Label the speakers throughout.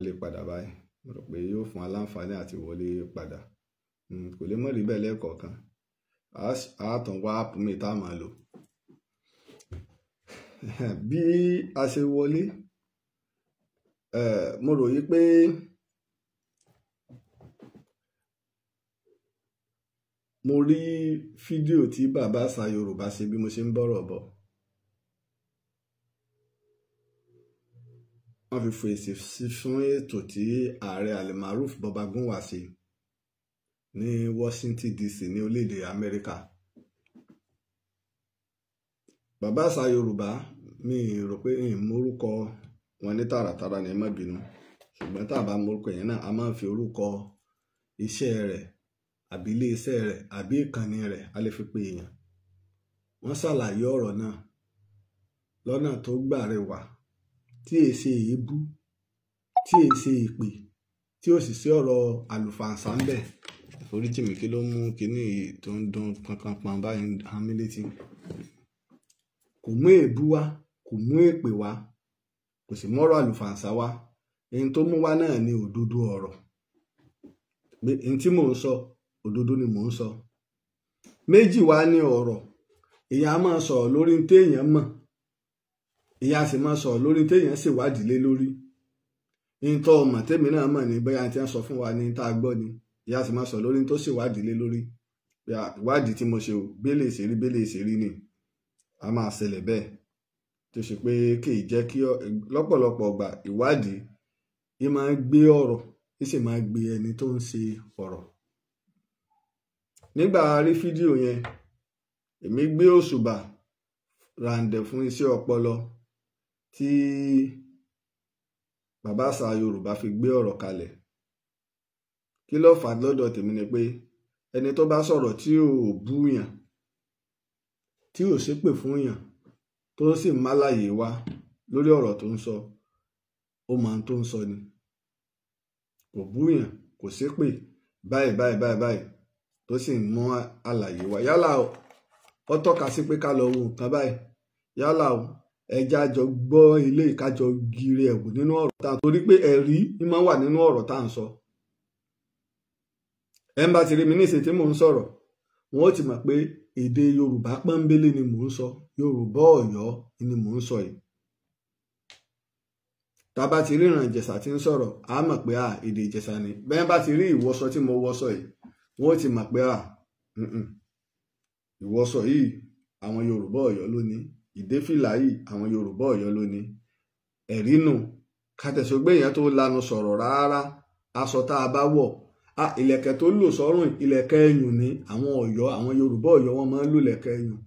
Speaker 1: lè padà báyìí mo rò pé yóò fún aláǹfààní àti wọlé padà kò lè mọ̀ rí bẹ́ẹ̀ lẹ́ẹ̀kọ̀ọ̀kan a tún wá áàpù mi tá a máa lò bí a ṣe wọlé mo rò yí pé mo rí fídíò tí bàbá àṣà Yorùbá ṣe bí mo ṣe ń bọ̀rọ̀ bọ̀ wọ́n fi fèsì fún ètò tí ààrẹ Almaroof Bọ́bagúnwà ṣe ní Washington DC ní orílẹ̀-èdè Amẹ́ríkà. Bàbá àṣà Yorùbá mi rò pé mórúkọ wọn ní tààràtàrà ní ẹ má bínú ṣùgbọ́n tá a bá mórúkọ yẹn náà a máa ń fi orúkọ iṣẹ́ rẹ̀ àbí ilé iṣẹ́ rẹ̀ àbí ìkànnì rẹ̀ a lè fi pe èèyàn. Wọ́n ṣàlàyé ọ̀rọ̀ náà lọ́nà tó gbà rẹwà tí è ṣe èébú tí è ṣe èpè tí ó sì sí ọ̀rọ̀ àlùfàǹsá ń bẹ̀. Foríjì mi kí ló mú kinní tó ń dún kankan báyìí hàn mí létí. Kò mú èébú wá kò mú èpè wá kò sì mọ́rọ̀ àlùfàǹsá wá ẹni tó mú wá náà ni òdodo ọ̀rọ̀ pé ẹni tí mò ń sọ òdodo ni mò ń sọ. Méjì wá ní ọ̀rọ̀ èèyàn á máa sọ̀rọ̀ lórí téèyàn mọ̀ èèyàn á sì máa sọ̀rọ̀ lórí téèyàn ṣèwádìí lé lórí ní tó mọ̀ tèmi náà mọ̀ ní bóyá tí wọ́n sọ fún wa ní tá a gbọ́ ni ìyá sì máa sọ̀rọ̀ lórí tó ṣèwádìí lé lórí ìwádìí tí mo ṣe ò bẹ́lẹ̀ ìṣèrí ni a máa ṣẹlẹ̀ bẹ́ẹ̀ tó ṣe pé kì í jẹ́ kí lọ́pọ̀lọpọ̀ ọgbà ìwádìí yìí máa ń gbé ọ̀rọ̀ yìí sì máa gbé ẹni tó ń ṣe ọ̀rọ̀. Nígbà rí fídíò yẹn èmi gbé òṣùbà ràǹdẹ̀ fún iṣẹ́ ọpọlọ tí bàbá àṣà Yorùbá fi gbé ọ̀rọ̀ kalẹ̀. Kí ló fà lọ́dọ̀ tèmi ni pé ẹni tó bá sọ̀rọ̀ tí ò búyàn tí ò ṣépè fún yàn tó sì málàyé wá lórí ọ̀rọ̀ tó ń sọ ó máa tó ń sọ ni kò búyàn kò ṣépè báyìí tó sì ń mú àlàyé wá yálà ó tọ́ka sí pé ká lọ wo nǹkan báyìí yálà ẹja jọ gbọ́ ilé ìkájọ gírí ẹ̀wù nínú ọ̀rọ̀ tá a torí pé ẹ̀rí ni máa wà nínú ọ̀rọ̀ tá à ń sọ. ẹ ń bá ti rí mi níṣe tí mò ń sọ̀rọ̀ wọn ó ti mọ̀ pé èdè Yorùbá pọ́nbélé ni mò ń sọ Yorùbá Ọ̀yọ́ ni mò ń sọ yìí. tá a bá ti rí ìran Ìjẹ̀ṣà tí ń sọ̀rọ̀ a mọ̀ pé èdè Ìjẹ̀ṣà ni bẹ́ẹ̀ bá ti rí ìwọṣọ tí mo wọṣọ yìí wọn ó ti mọ̀ pé ìwọṣọ yìí àwọn Yorùbá Ọ̀yọ́ ló ní ìdéfìlà yìí àwọn Yorùbá Ọ̀yọ́ ló ní. ẹ̀rí nù kàtẹ̀sọ́gbé yẹn tó lanu sọ̀rọ̀ rárá aṣọ tá a bá wọ̀ ìlẹ̀kẹ̀ tó lò sọ́rùn ìlẹ̀kẹ̀ ẹ̀yùn ní àwọn Ọ̀yọ́ àwọn Yorùbá Ọ̀yọ́ wọn máa ń lò lẹ̀kẹ̀ ẹ̀yùn.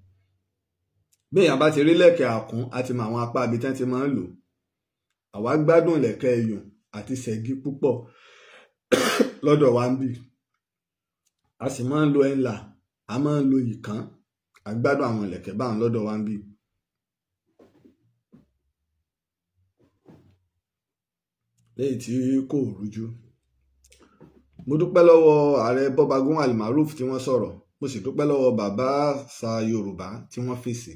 Speaker 1: bí èèyàn bá ti rí lẹ̀kẹ̀ àkún àti mọ àwọn apá ibi tí wọ́n ti máa ń lò àwa gbádùn lẹ̀kẹ̀ ẹ̀yùn àti ṣẹ̀gí púpọ̀ lọ́dọ̀ wa ń bì. a sì máa ń lo ẹ̀ńlà a máa ń lo ìkàn a gbádùn àwọn ìlẹ̀kẹ̀ báwọn lọ́dọ̀ wa ń bì. lẹ́yìn tí kò rújú mo dúpẹ́ lọ́wọ́ ààrẹ Bọ́bagún Almaroof tí wọ́n sọ̀rọ̀ mo sì dúpẹ́ lọ́wọ́ bàbá àṣà Yorùbá tí wọ́n fèsì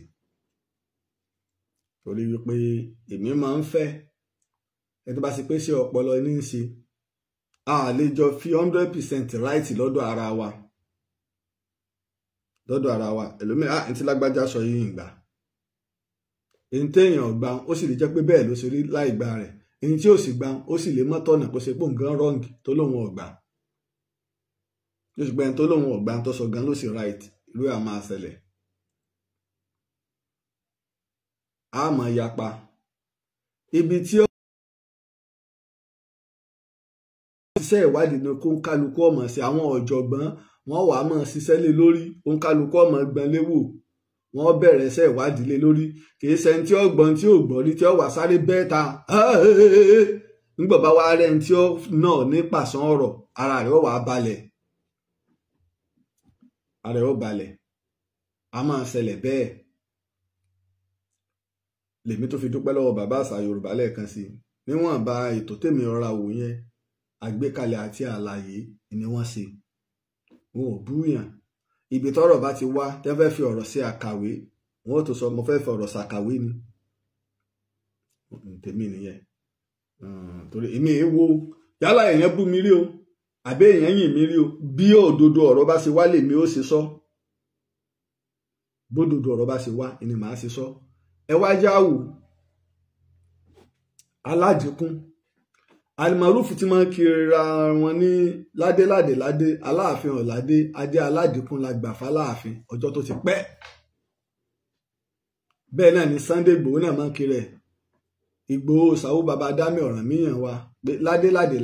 Speaker 1: torí wípé èmi máa ń fẹ́ ẹni tó bá ṣe pé ṣé ọpọlọ ní í ṣe a lè jọ fi 100% right lọ́dọ̀ ara wa ẹlòmíràn ní tí lágbájá sọ yìí ìgbà èyí téèyàn gbà ó sì lè jẹ́ pé bẹ́ẹ̀ ló ṣe rí láì gbà rẹ̀ èyí tí ò sì gbà ó sì lè mọ́ tọ̀nà kó ṣe pé nǹkan wrong tó lóun ọ̀gbà ló sì gbẹ́ni tó lóun ọ̀gbà tó sọ gan ló sì right ló yà máa ṣẹlẹ̀. a máa yapa ibi tí ó ṣiṣẹ́ ìwádìí ni kó ń kálukú ọmọ sí àwọn ọ̀jọ̀gbọ́n wọn wàá máa ṣiṣẹ́ lé lórí ó ń kálukú ọmọ gbọ́n léwò wọn bẹ̀rẹ̀ iṣẹ́ ìwádìí lé lórí kìí ṣe ẹni tí ó gbọ́n tí ò gbọ́ rí tí ó wà sáré bẹ́ẹ̀ ta nígbà bá wá rẹ̀ tí ó náà ní pàṣán ọ̀rọ̀ ara rẹ̀ ó wà balẹ̀ a máa ṣẹlẹ̀ bẹ́ẹ̀ lèmi tó fi dúpẹ́ lọ́wọ́ bàbá àṣà Yorùbá lẹ́ẹ̀kan sí níwọ̀nba ètò tèmi rọra wò yẹn àgbékalẹ̀ àti àlàyé ni wọ́n ṣe wọn ò búyàn ibi tọ́rọ̀ bá ti wá tẹ́fẹ́ fi ọ̀rọ̀ sí àkàwé wọn ò tó sọ mo fẹ́ fi ọ̀rọ̀ ṣàkàwé ni tèmi nìyẹn torí èmi èèwo yálà èèyàn bú mi rí o àbí èèyàn yìn mí rí o, bí òdodo ọ̀rọ̀ bá ṣe wá lèmi ó ṣe sọ, bódodo ọ̀rọ̀ bá ṣe wá ni màá ṣe sọ. ẹ wá já wò Aládìkún Almaroof tí máa ń kira wọn ní ládé Aláàfin ọ̀ládé adé Aládìkún la gbà fáláàfin ọjọ́ tó ti pẹ́. bẹ́ẹ̀ náà ni Sunday Igboho náà máa ń kiri ẹ̀ Ìgbòho Ṣàwó baba dámì Ọ̀rànmíyàn wa pé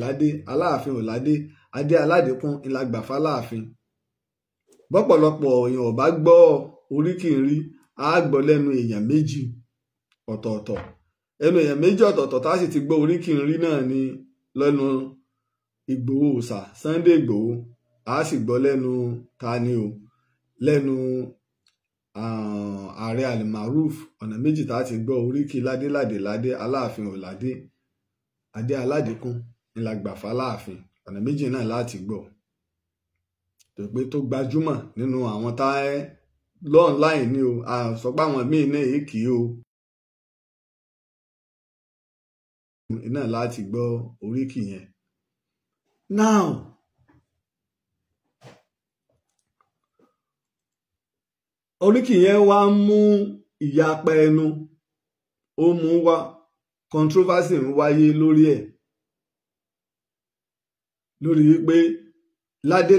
Speaker 1: ládé Aláàfin ọ̀ládé adé Aládìkún la gbà fáláàfin. bọ́pọ̀lọpọ̀ èèyàn ò bá gbọ́ oríkì rí á gbọ́ lẹ́nu èèyàn méjì ọ̀tọ̀ọ̀tọ̀, ẹnu èèyàn méjì ọ̀tọ̀ọ̀tọ̀ tá a sì ti gbọ́ oríkì rí náà ni lẹ́nu Ìgbòho Òòṣà Sunday Igboho, a sì gbọ́ lẹ́nu tani o, lẹ́nu ààrẹ Almaroof. ọ̀nà méjì tá a ti gbọ́ oríkì ládé Aláàfin ọ̀ládé adé Aládìkún la gbà fáláàfin, ọ̀nà méjì náà láti gbọ́ tó pé tó gbajúmọ̀ nínú àwọn tá lọ́ọ̀nláìn ni o, àsọpá àwọn míì náà èkì o náà láti gbọ́ oríkì yẹn. Now oríkì yẹn wá ń mú ìyapa ẹnu, ó mú wá controversy ń wáyé lórí ẹ̀, lórí wípé ládé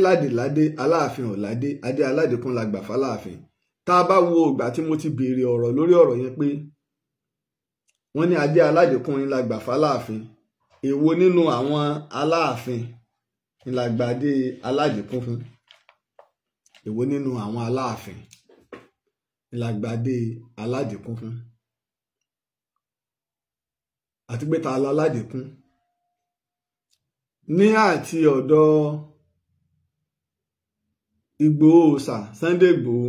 Speaker 1: Aláàfin ọ̀ládé adé Aládìkún la gbà fáláàfin. tá a bá wo ìgbà tí mo ti béèrè ọ̀rọ̀ lórí ọ̀rọ̀ yẹn pé wọ́n ní adé Aládìkún la gbà fáláàfin, èwo nínú àwọn Aláàfin la gbà adé Aládìkún fún, èwo nínú àwọn Aláàfin la gbà adé Aládìkún fún, àti pé ta Aládìkún ní àti ọ̀dọ̀ Ìgbòho Òòṣà Sunday Igboho.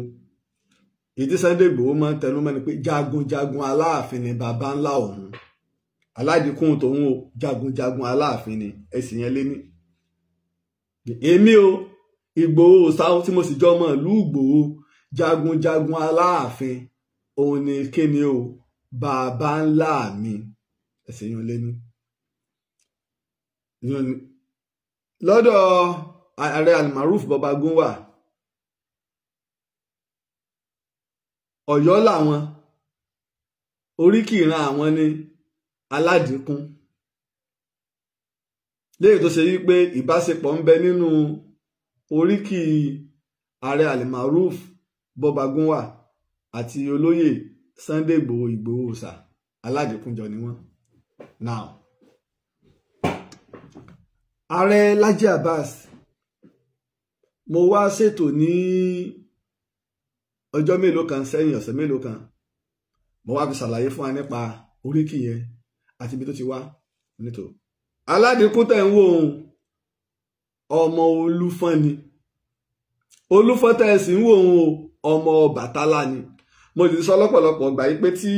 Speaker 1: ìdí Sunday Igboho máa ń tẹnu mọ́ ni pé jagunjagun Aláàfin ni bàbá ńlá òun, Aládìkún tòun o jagunjagun Aláàfin ni ẹ̀sìn yẹn lé ní. èmi o Ìgbòho Òòṣà tí mo sì jọ ọmọ ìlú Ìgbòho, jagunjagun Aláàfin òun ni kíni o bàbá ńlá mi, ẹ̀sìn yẹn lé ní. lọ́dọ̀ ààrẹ Almaroof Baba Gunwa Ọ̀yọ́ làwọn, oríkì ìran àwọn ní Aládìkún, léyìí tó ṣe wípé ìbáṣepọ̀ ń bẹ nínú oríkì ààrẹ Almaroof Baba Gunwa àti olóyè Sunday Igboho Òòṣà Aládìkún jọ ni wọ́n. Now ààrẹ Laji Abbas mo wá ṣètò ní ọjọ́ mélòó kan sẹ́yìn, ọ̀sẹ̀ mélòó kan, mo wá fi ṣàlàyé fún wa nípa oríkì yẹn àti ibi tó ti wá. nítò Aládìkún tẹ̀ ń wò ó ọmọ Olúfọ́n ni, Olúfọ́n tẹ̀ sì ń wò ó ọmọ Ọbàtálá ni. mo ti sọ lọ́pọ̀lọpọ̀ gbà yí pé tí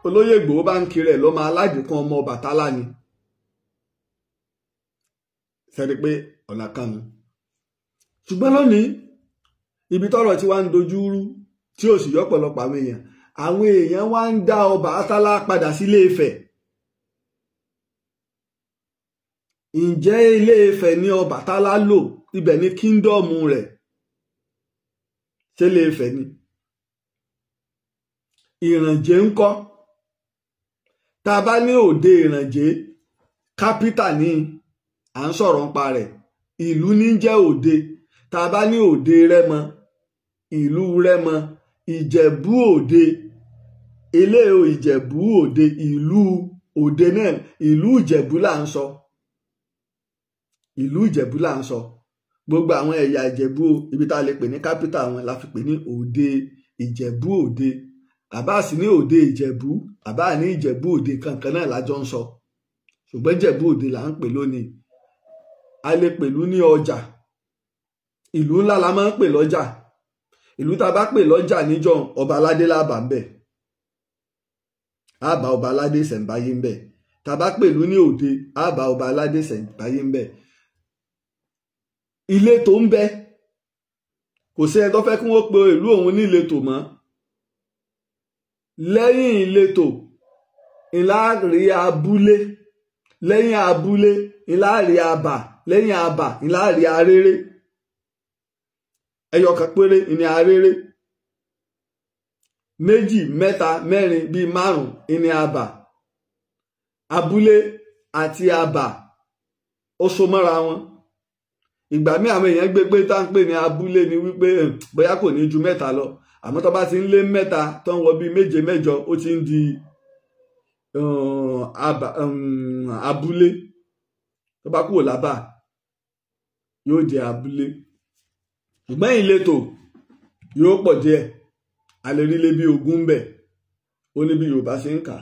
Speaker 1: olóyè Ìgbòho bá ń kiri ẹ̀ lọ́mọ Aládìkún ọmọ Ọbàtálá ni, sẹ́ni pé ọ̀nà kan nu. ṣùgbọ́n lónìí ibi tọ́rọ̀ tí wá ń dojú rú tí ò sì yọ́pọ̀lọpọ̀ àwọn èèyàn wá ń dá Ọbàtálá padà sí Ilé Ifẹ̀. ǹjẹ́ Ilé Ifẹ̀ ni Ọbàtálá lò, ibẹ̀ ni kíndọ̀mù rẹ̀, ṣé Ilé Ifẹ̀ ni? Ìrànjé ńkọ́? tá a bá ní òde Ìrànjé kápítà ní à ń sọ̀rọ̀ nípa rẹ̀, ìlú ní jẹ́ òde. tá a bá ní òde Rẹ́mọ, ìlú Rẹ́mọ, Ìjẹ̀bú Òde, ilé Ìjẹ̀bú Òde, ìlú òde náà, ìlú Ìjẹ̀bú là ń sọ, ìlú Ìjẹ̀bú là ń sọ. gbogbo àwọn ẹ̀yà Ìjẹ̀bú ibi tá a lè pè ní kápítà wọn la fi pè ní òde Ìjẹ̀bú Òde. àbá sì ní òde Ìjẹ̀bú, àbá ní Ìjẹ̀bú Òde, kankan náà lájọ ń sọ, ṣùgbọ́n Ìjẹ̀bú Òde là ń pè lónìí. a lè pèlú ní ọjà, ìlú ńlá la máa ń pè lọ́jà. ìlú tá a bá pè lọ́jà níjọ́ ọba aládé lábà ń bẹ̀, á bá ọba aládé ṣẹ̀ǹbáyé ń bẹ̀. tá a bá pèlú ní òde, á bá ọba aládé ṣẹ̀ǹbáyé ń bẹ̀. ìletò ń bẹ, kò sí ẹni tó fẹ́ kí wọ́n pe ìlú òun ní ìletò mọ́. lẹ́yìn ìletò ńlá rí abúlé, lẹ́yìn abúlé ńláàrí abà, lẹ́yìn abà ńláàrí aréré, ẹyọ kan péré ní aréré, méjì mẹ́ta mẹ́rin bíi márùn ní abà. Abúlé àti abà ó so mọ́ra wọn. Ìgbà míì àwọn èèyàn gbé pé tá ń pè ní abúlé ni wípé bóyá kò ní ju mẹ́ta lọ, àmọ́ tó bá ti ń lé mẹ́ta tó ń wọ bíi méje mẹ́jọ ó ti ń di abúlé. Tó bá kúrò lábà yóò jẹ abúlé. Ṣùgbọ́n ìletò yóò pọ̀ díẹ̀, a lè rí lé bí 20 ń bẹ, ó ní bí Yorùbá ṣe ń kà.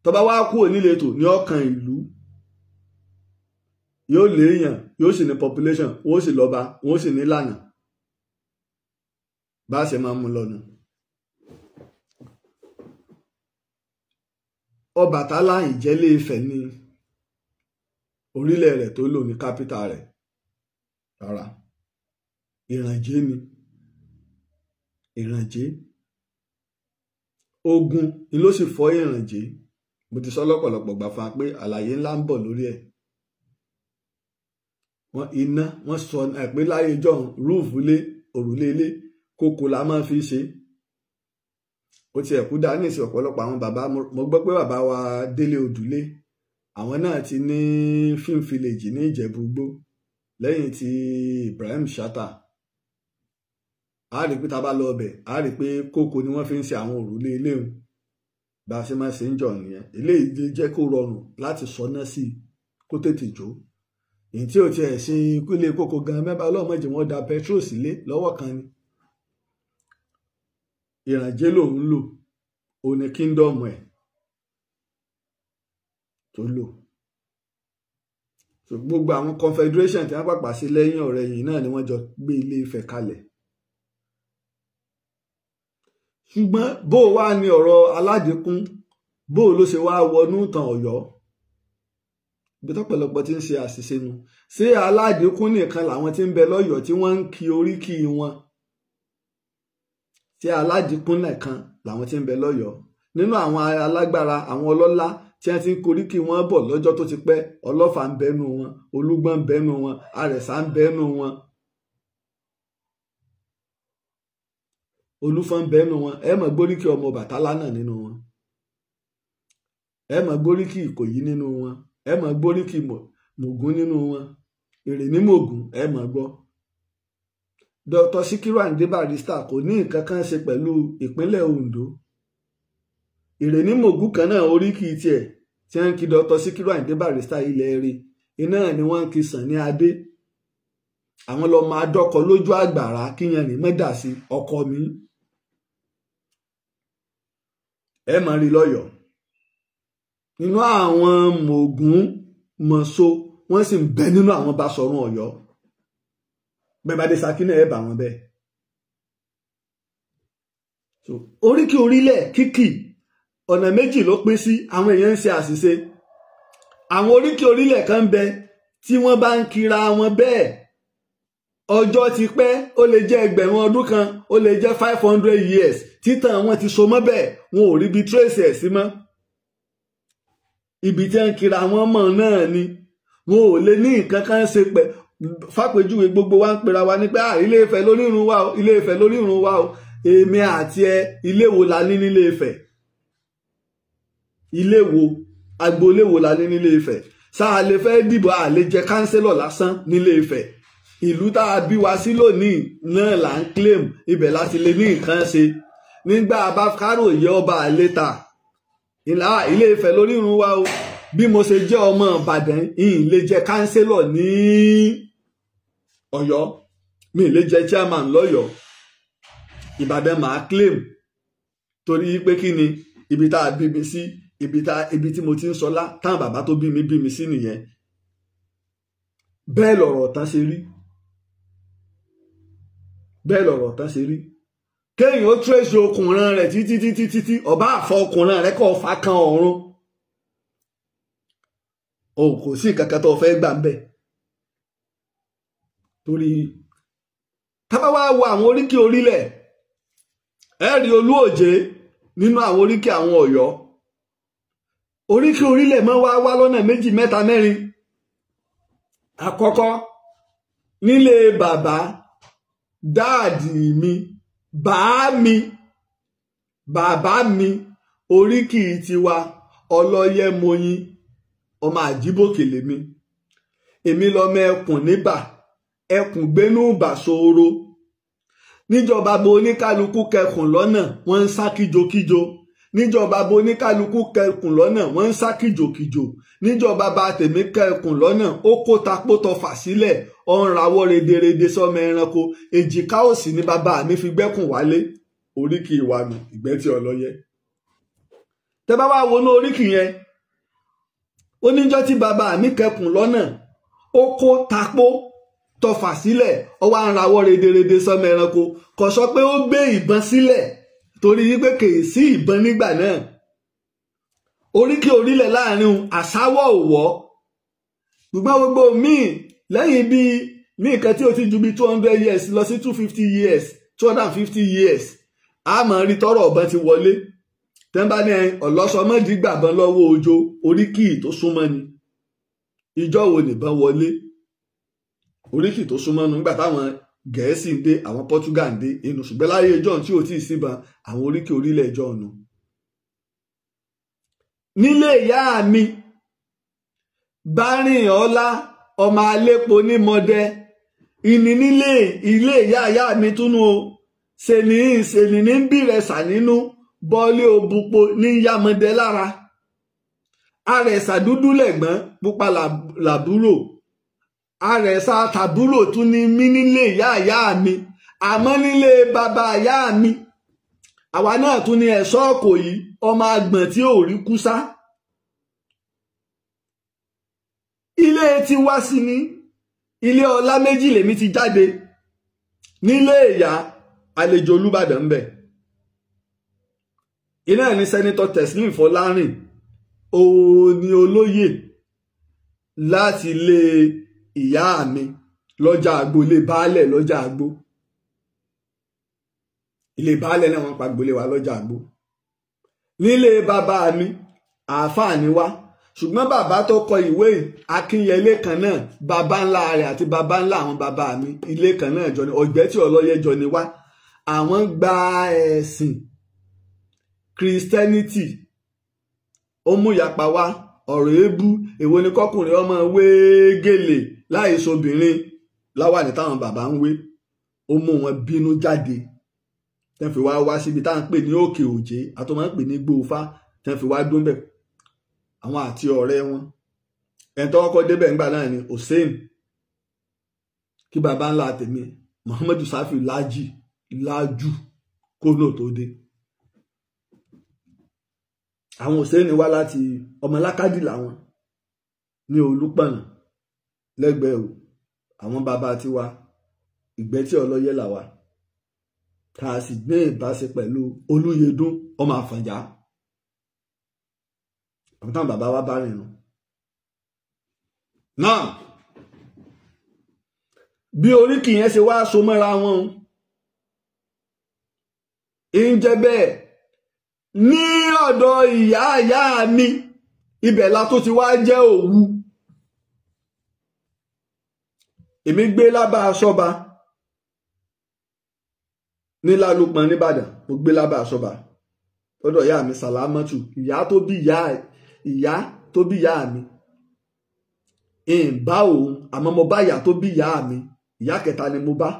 Speaker 1: Tó bá wá kúrò níletò ní ọkàn ìlú, yóò léèyàn, yóò sì ní population, wọ́n sì lọ́ba, wọ́n sì ní ìlànà bá ṣe máa mú lọ́nu. Ọbàtálá Ìjẹ́lé Ifẹ̀ ní orílẹ̀ rẹ̀ tó lò ní kápítà rẹ̀. Rárá, Ìrànjé ni. Ìrànjé ogun ni ló sì fọ́ Ìrànjé. Mo ti sọ lọ́pọ̀lọpọ̀ gbà fún wa pé àlàyé ńlá ń bọ̀ lórí ẹ̀. Wọ́n iná wọ́n sọ pé láyé jọ̀hún rúùfù lé òrùlé ilé kókó la máa fi ṣe. Ó ti ẹ̀kú dá ní ìsìn ọ̀pọ̀lọpọ̀ àwọn bàbá, mo gbọ́ pé bàbá wa Délé Odùlé àwọn náà ti ní film village ní Ìjẹ̀bú-Igbó lẹ́yìn tí Ibrahim Chatta. A rí pé tá bá lọ ọbẹ̀, a rí pé kókó ni wọ́n fi ń ṣe àwọn òrùlé ilé òun. Bá a ṣe máa ṣe ń jọ nìyẹn. Eléyìí jẹ́ kó rọrùn láti sọná sí kó tètè jó. Èyí tí ò tiẹ̀ ṣe ikú ilé kókó gan mẹ́bàá ọlọ́mọdé wọn da petrol sílé lọ́wọ́ kan ni. Ìrànjé lòun lò, òun ni kingdom ẹ̀ tó lò. So gbogbo àwọn confederation tí wọ́n pàpà sí lẹ́yìn ọ̀rẹ́ yìí náà ni wọ́n jọ gbé Ilé Ifẹ̀ kalẹ̀. Ṣùgbọ́n bó wá ní ọ̀rọ̀ Aládìkún, bó ló ṣe wá wọnú ìtàn Ọ̀yọ́? Ibi tọ́pọ̀lọpọ̀ tí ń ṣe àṣìṣe nu. Ṣé Aládìkún nìkan làwọn tí ń bẹ lọ́yọ̀ọ́ tí wọ́n ń kí oríkì wọn? Ṣé Aládìkún nìkan làwọn tí ń bẹ lọ́yọ̀ọ́? Nínú àwọn alágbára, àwọn ọlọ́lá tí wọ́n ti ń koríkì wọn bọ̀ lọ́jọ́ tó ti pẹ́, Ọlọ́fà ń bẹ́nu wọn, Olúgbọ́n ń bẹ́nu wọn, Àrẹ̀sà ń bẹ́nu wọn, Olúfọ́n ń bẹ́nu wọn. Ẹ mọ̀ gbóríkì ọmọ Ọbàtálá náà nínú wọn. Ẹ mọ̀ gbóríkì Ìkòyí nínú wọn. Ẹ mọ̀ gbóríkì Mògún nínú wọn. Èrè ní Mògún ẹ mọ̀ gbọ́. Dr. Síkírù Àyìndé Barrister kò ní nǹkan kan ṣe pẹ̀lú ìpínlẹ̀ Ondo. Èrè ní Mògún kan náà oríkì tiẹ̀ tí wọ́n ń kí Dr. Síkírù Àyìndé Barrister ilẹ̀ rí iná ni wọ́n ń kí Sàní Adé. Àwọn lọ́mọ adọ́kọ lójú àgbàrá kíyan ní mẹ́dà sí ọkọ mi. Ẹ mọ̀ rí lọ́yọ̀ọ́. Nínú àwọn Mògún Mọ̀ṣó wọ́n sì ń bẹ nínú àwọn Basọ̀run Ọ̀yọ́. Bẹ́ẹ̀ bá dé Ṣakí náà ẹ bá wọn bẹ́ẹ̀. So oríkì orílẹ̀ kíkì ọ̀nà méjì ló pín sí. Àwọn èèyàn ń ṣe àṣìṣe. Àwọn oríkì orílẹ̀ kan bẹ tí wọ́n bá ń kira wọn bẹ́ẹ̀ ọjọ́ ti pẹ́, ó lè jẹ́ 1000 ọdún kan, ó lè jẹ́ 500 years títàn wọn ti so mọ́ bẹ́ẹ̀, wọn ò rí bí trace ẹ̀ sí mọ́. Ibi tí wọ́n kira wọn mọ̀ náà ni wọn ò lè ní nǹkan kan ṣe pẹ̀. Fàpèjúwe gbogbo wa ń pera wa ní pé Ilé Ifẹ̀ lórírun wa o, Ilé Ifẹ̀ lórírun wa o. Èmi àti ẹ, ilé wo la ní nílé Ifẹ̀? Ilé wo, agboolé wo la ní nílé Ifẹ̀? Sáà lè fẹ́ dìbò, a lè jẹ kánsẹ́lọ̀ lásán nílé Ifẹ̀. Ìlú tá a bí wa sí lónìí náà là ń claim, ibẹ̀ láti lè ní nǹkan ṣe. Nígbà bá káròyé ọba àlétà, Ilé Ifẹ̀ lórírun wa o. Bí mo ṣe jẹ́ ọmọ Ìbàdàn, ìyìn lè jẹ kánsẹ́lọ̀ ní Ọ̀yọ́, mi lè jẹ chairman lọ́yọ̀ọ́. Ìbàdàn máa claim torí pé kí ni ibi tá a bí mi sí, ibi tí mo ti ń sọlá táwọn bàbá tó bí mi sí nìyẹn. Bẹ́ẹ̀ lọ̀rọ̀ ọ̀tán ṣe rí. Bẹ́ẹ̀ lọ̀rọ̀ ọ̀tán ṣe rí. Kéèyàn ó trace okùnrin rẹ̀ títí ọba àfọ okùnrin rẹ̀ kọ́ fa kan ọ̀run. O kò sí kankan tó fẹ́ gbà ń bẹ̀. Torí tábà wá wo àwọn oríkì orílẹ̀, ẹ rí Olúòjé nínú àwọn oríkì àwọn Ọ̀yọ́. oríkì orílẹ̀ mọ́ wá lọ́nà méjì mẹ́ta mẹ́rin. Àkọ́kọ́ nílé bàbá dáàdì mi bàbá mi oríkì tiwa Ọlọ́yẹ̀mọyìn ọmọ Àjíbòkèlè mi. Èmi lọmọ ẹkùn níbà ẹkùn gbénú bàṣọrọ. Níjọba bo oníkálukú kẹkùn lọ́nà wọ́n ń sá kíjokíjo. Níjọba bo oníkálukú kẹkùn lọ́nà wọ́n ń sá kíjokíjo. Níjọba bá tèmi kẹkùn lọ́nà ó kó tapó tọfà sílẹ̀ ó ń rawọ́ rederede sọmọ ẹranko. Èjìká òsì ni bàbá mi fi gbẹ́kùn wálé. Oríkì wa nù Ìgbẹ́tí Ọlọ́yẹ. Tẹ́ bá wá wọnú oríkì yẹn ó níjọ́ tí bàbá mi kẹkùn lọ́nà ó kó tapó tọfà sílẹ̀ ó wá ń rawọ́ rederede sọmọ ẹranko. Kò sọ pé ó gbé ìbọn sílẹ̀ torí wípé kèé sí ìbọn nígbà náà. Oríkì orílẹ̀ láàrin àsáwọ̀ òwọ́ ṣùgbọ́n gbogbo míì lẹ́yìn bíi ní nǹkan tí ó ti ju bí 200 years lọ sí 250 years 250 years a máa rí tọrọ ọ̀bọ̀n ti wọlé. Tẹ́ńbà ní ọ̀lọ́sọmọ́dì gbàbọ́n lọ́wọ́ Òjó oríkì tó súnmọ́ ni. Ìjọ wo nìbọn wọlé? Oríkì tó súnmọ́ nu nígbà táwọn Gẹ̀ẹ́sì ń dé àwọn Pọ́túgà ń dé inú ṣùgbọ́n láyé ìjọ tí ò tí ì síbọn àwọn oríkì orílẹ̀ ìjọ ọ̀nà. Nílé ìyá mi Bárìnọlá ọmọ Alépo ní Mọdẹ ìní nílé ilé ìyá mi túnú o ṣèní ní ń bìrẹsà nínú bọ́ọ̀lì òbúpo ní yamọdẹ lára. Àrẹ̀sà dúdú lẹ̀gbọ́n pupa làbúrò. Àrẹ̀sà tàbúrò tún ní mí nílé ìyá mi àmọ́ nílé bàbá ìyá mi àwa náà tún ní ẹ̀ṣọ́ Ìkòyí ọmọ àgbọ̀n tí ò rí kúsá. Ilé tí wá sí ní ilé ọlá méjì lèmi ti jáde. Nílé ìyá àlejò Olúbàdàn ń bẹ. Iná ní sẹ́nitọ́ Teslim Fọlárìn òní olóyè láti ilé ìyá mi lọ́jà àgbò ilé baálẹ̀ lọ́jà àgbò. Ilé baálẹ̀ náà wọ́n pa gbolé wa lọ́jà àgbò. Nílé bàbá mi àáfàá ni wá ṣùgbọ́n bàbá tó kọ ìwé Akínyẹlé kan náà bàbá ńlá rẹ̀ àti bàbá ńlá àwọn bàbá mi ilé kan náà jọ ni Ọ̀gbẹ́tì Ọlọ́yẹ jọ ni wá. Àwọn gba ẹ̀sìn Christianity ó mú ìyapa wá ọ̀rọ̀ èébú èwo ni kọkùnrin ọmọ wé gèlè láì sobìnrin láwàní táwọn bàbá ń wé ó mú wọn bínú jáde tẹ́ fi wá síbi táwọn ń pè ní Òkè Òjé àti wọ́n ń pè ní Gbóòfá tẹ́ fi wá dún bẹ̀ àwọn àti ọ̀rẹ́ wọn ẹni tó kọ́kọ́ débẹ̀ ńgbà náà ni Hussein kí bàbá ńlá tèmi Muhammadu Safi lájú kó náà tó dé. Àwọn Hussein wá láti ọmọ Lákàdì làwọn ní Olúpọ̀nà lẹ́gbẹ̀ẹ́ o àwọn bàbá tiwa Ìgbẹ́tí Ọlọ́yẹ làwa tá a sì gbé ìbáṣe pẹ̀lú Olúyẹdùn ọmọ Àfọ̀njá àwọn táwọn bàbá wa bá rìn nù. Náà bí oríkì yẹn ṣe wá so mọ́ra wọn ń jẹ́ bẹ́ẹ̀ ní ọ̀dọ̀ ìyá mi ibẹ̀ la tó ti wá jẹ́ Òwu. Èmi gbé lábà Aṣọ́ba ní Lálùpọ̀n nìbàdàn mo gbé lábà Aṣọ́ba lọ́dọ̀ ìyá mi Sàlámọ́tù ìyá tó bí ìyá mi bá òun àmọ́ mo bá ìyá tó bí ìyá mi ìyá kẹta ni mo bá.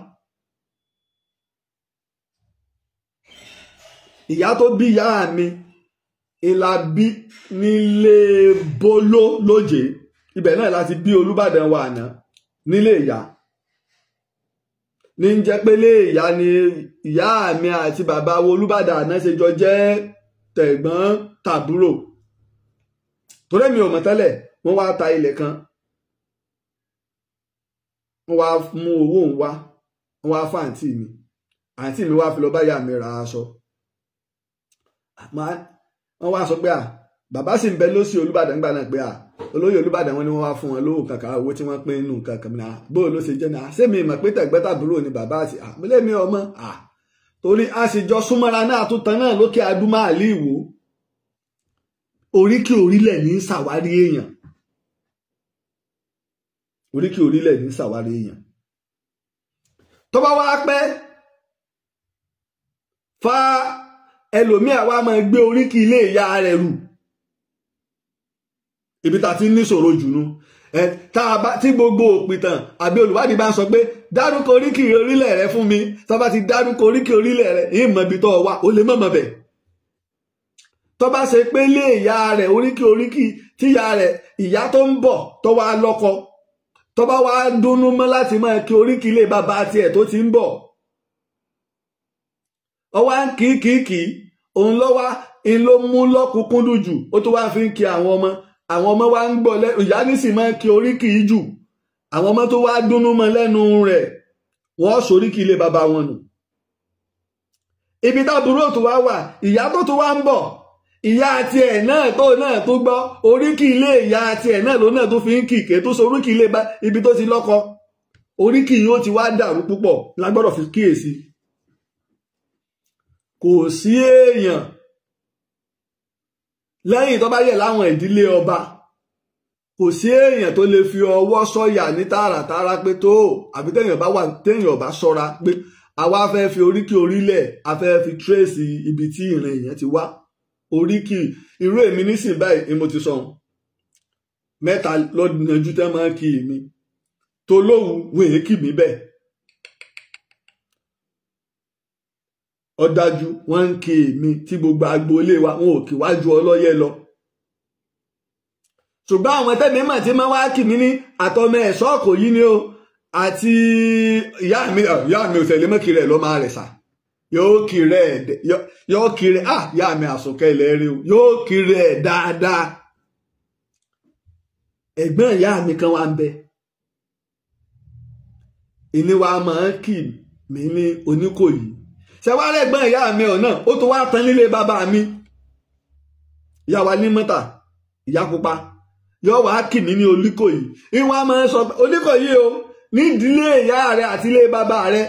Speaker 1: Ìyá tó bí ìyá mi ìlà bí nílé Bóló lóje ibẹ̀ náà láti bí Olúbàdàn wa àná nílé ìyá ní ń jẹ́ pé lé ìyá ni ìyá mi àti bàbá wo Olúbàdàn àná ṣe jọ jẹ́ tẹ̀gbọ́n tàbúrò torí mi ò mọ̀ tẹ́lẹ̀ wọ́n wá ta ilẹ̀ kan wọ́n wá mú owó ń wá wọ́n wá fún àǹtí mi wá fi lọ bá ìyá mi ra aṣọ wọ́n wá sọ pé bàbá sì ń bẹ lọ́sí Olúbàdàn gbà náà pé olóyè Olúbàdàn wọn ni wọ́n wá fún wọn lówó kankan owó tí wọ́n pín nínú kankan náà bó ló ṣe jẹ́ náà sẹ́mi ìmọ̀ pé tẹ̀gbẹ́tàbúrò ni bàbá àti àmúlẹ́mí ọmọ torí a sì jọ súnmọ́ra náà tó tan náà lókè Adúmáàlì Ìwó oríkì orílẹ̀ ní ṣàwárí èèyàn. Oríkì orílẹ̀ ní ṣàwárí èèyàn. Tó bá wá pẹ́ fa ẹlòmíà wá máa gbé oríkì ilé ìyá rẹ̀ rù. Ibi tá ti ní ṣòro jùnú. Tí gbogbo òpìtàn àbí olùwádìí bá ń sọ pé dárúkọ oríkì orílẹ̀ rẹ fún mi, tó bá ti dárúkọ oríkì orílẹ̀ rẹ ìmọ̀ ibi tó wà ó lè mọ̀mọ̀ bẹ̀. Tó bá ṣe pé lé ìyá rẹ̀ oríkì tí ìyá rẹ̀ ìyá tó ń bọ̀ tó wá lọ́kọ tó bá wá dúnnú mọ́ láti máa kí oríkì ilé bàbá tiẹ̀ tó ti ń bọ̀. Ọwá ń kì òun lọ́wọ́ ń ló mú lọ́kùnkúndùn jù ó tó wá fi ń kí àwọn ọmọ. Àwọn ọmọ wa ń gbọ́ lẹ́nu ìyá ní sì máa ń kí oríkì yìí jù. Àwọn ọmọ tó wá dúnnú mọ́ lẹ́nu rẹ̀ wọ́n soríkì ilé bàbá wọn nù. Ibi táburú tó wá wà ìyá tó wá ń bọ̀ ìyá àti ẹ̀ náà tó gbọ́ oríkì ilé ìyá àti ẹ̀ náà ló náà tó fi ń kìkè tó so oríkì ilé ibi tó ti lọ́kọ. Oríkì yìí ó ti wá dàrú púpọ̀ lágbọ́dọ̀ fi kíyèsí. Kò sí èèyàn lẹ́yìn tó bá yẹ láwọn ìdílé ọba kò sí èèyàn tó lè fi ọwọ́ sọ̀yà ní tààràtàrà pé tó àbí téèyàn bá ṣọ́ra pé àwa fẹ́ fi oríkì orílẹ̀ a fẹ́ fi tírèsì ibi tí ìran èèyàn ti wá. Oríkì irú èmi nísìn báyìí ni mo ti sọ 3 lọ́dúnjú tẹ́ máa ń kí mi tó lóhùn wọ́n èé kì mí bẹ́ẹ̀. Ọ̀dájú wọ́n ń kí mi tí gbogbo agboolé wa wọn ò kí wájú ọlọ́yẹ lọ. Ṣùgbọ́n àwọn tẹ́mi mà tí máa wá kì mí ní àtọmọ ẹ̀ṣọ́ kò yí ni o àti ìyá mi ò tẹ̀lé mọ́kì rẹ̀ ló máa rẹ̀ sà yóò kí rẹ̀ ìyá mi àsùnkẹ́ ilẹ̀ rí o yóò kí rẹ̀ dáadáa. Ẹ̀gbọ́n ìyá mi kan wá ń bẹ ìní wa máa ń kì mí ní Oníkòyí. Ṣẹ̀wárẹ̀ ẹ̀gbọ́n ìyá mi ọ̀nà ó tó wá tán nílé bàbá mi ìyá wa ní mọ́tà ìyá pupa yóò wá kì mí ní Oníkòyí. Ìwà máa ń sọ Oníkòyí o ní ìdílé ìyá rẹ àti ilé bàbá rẹ.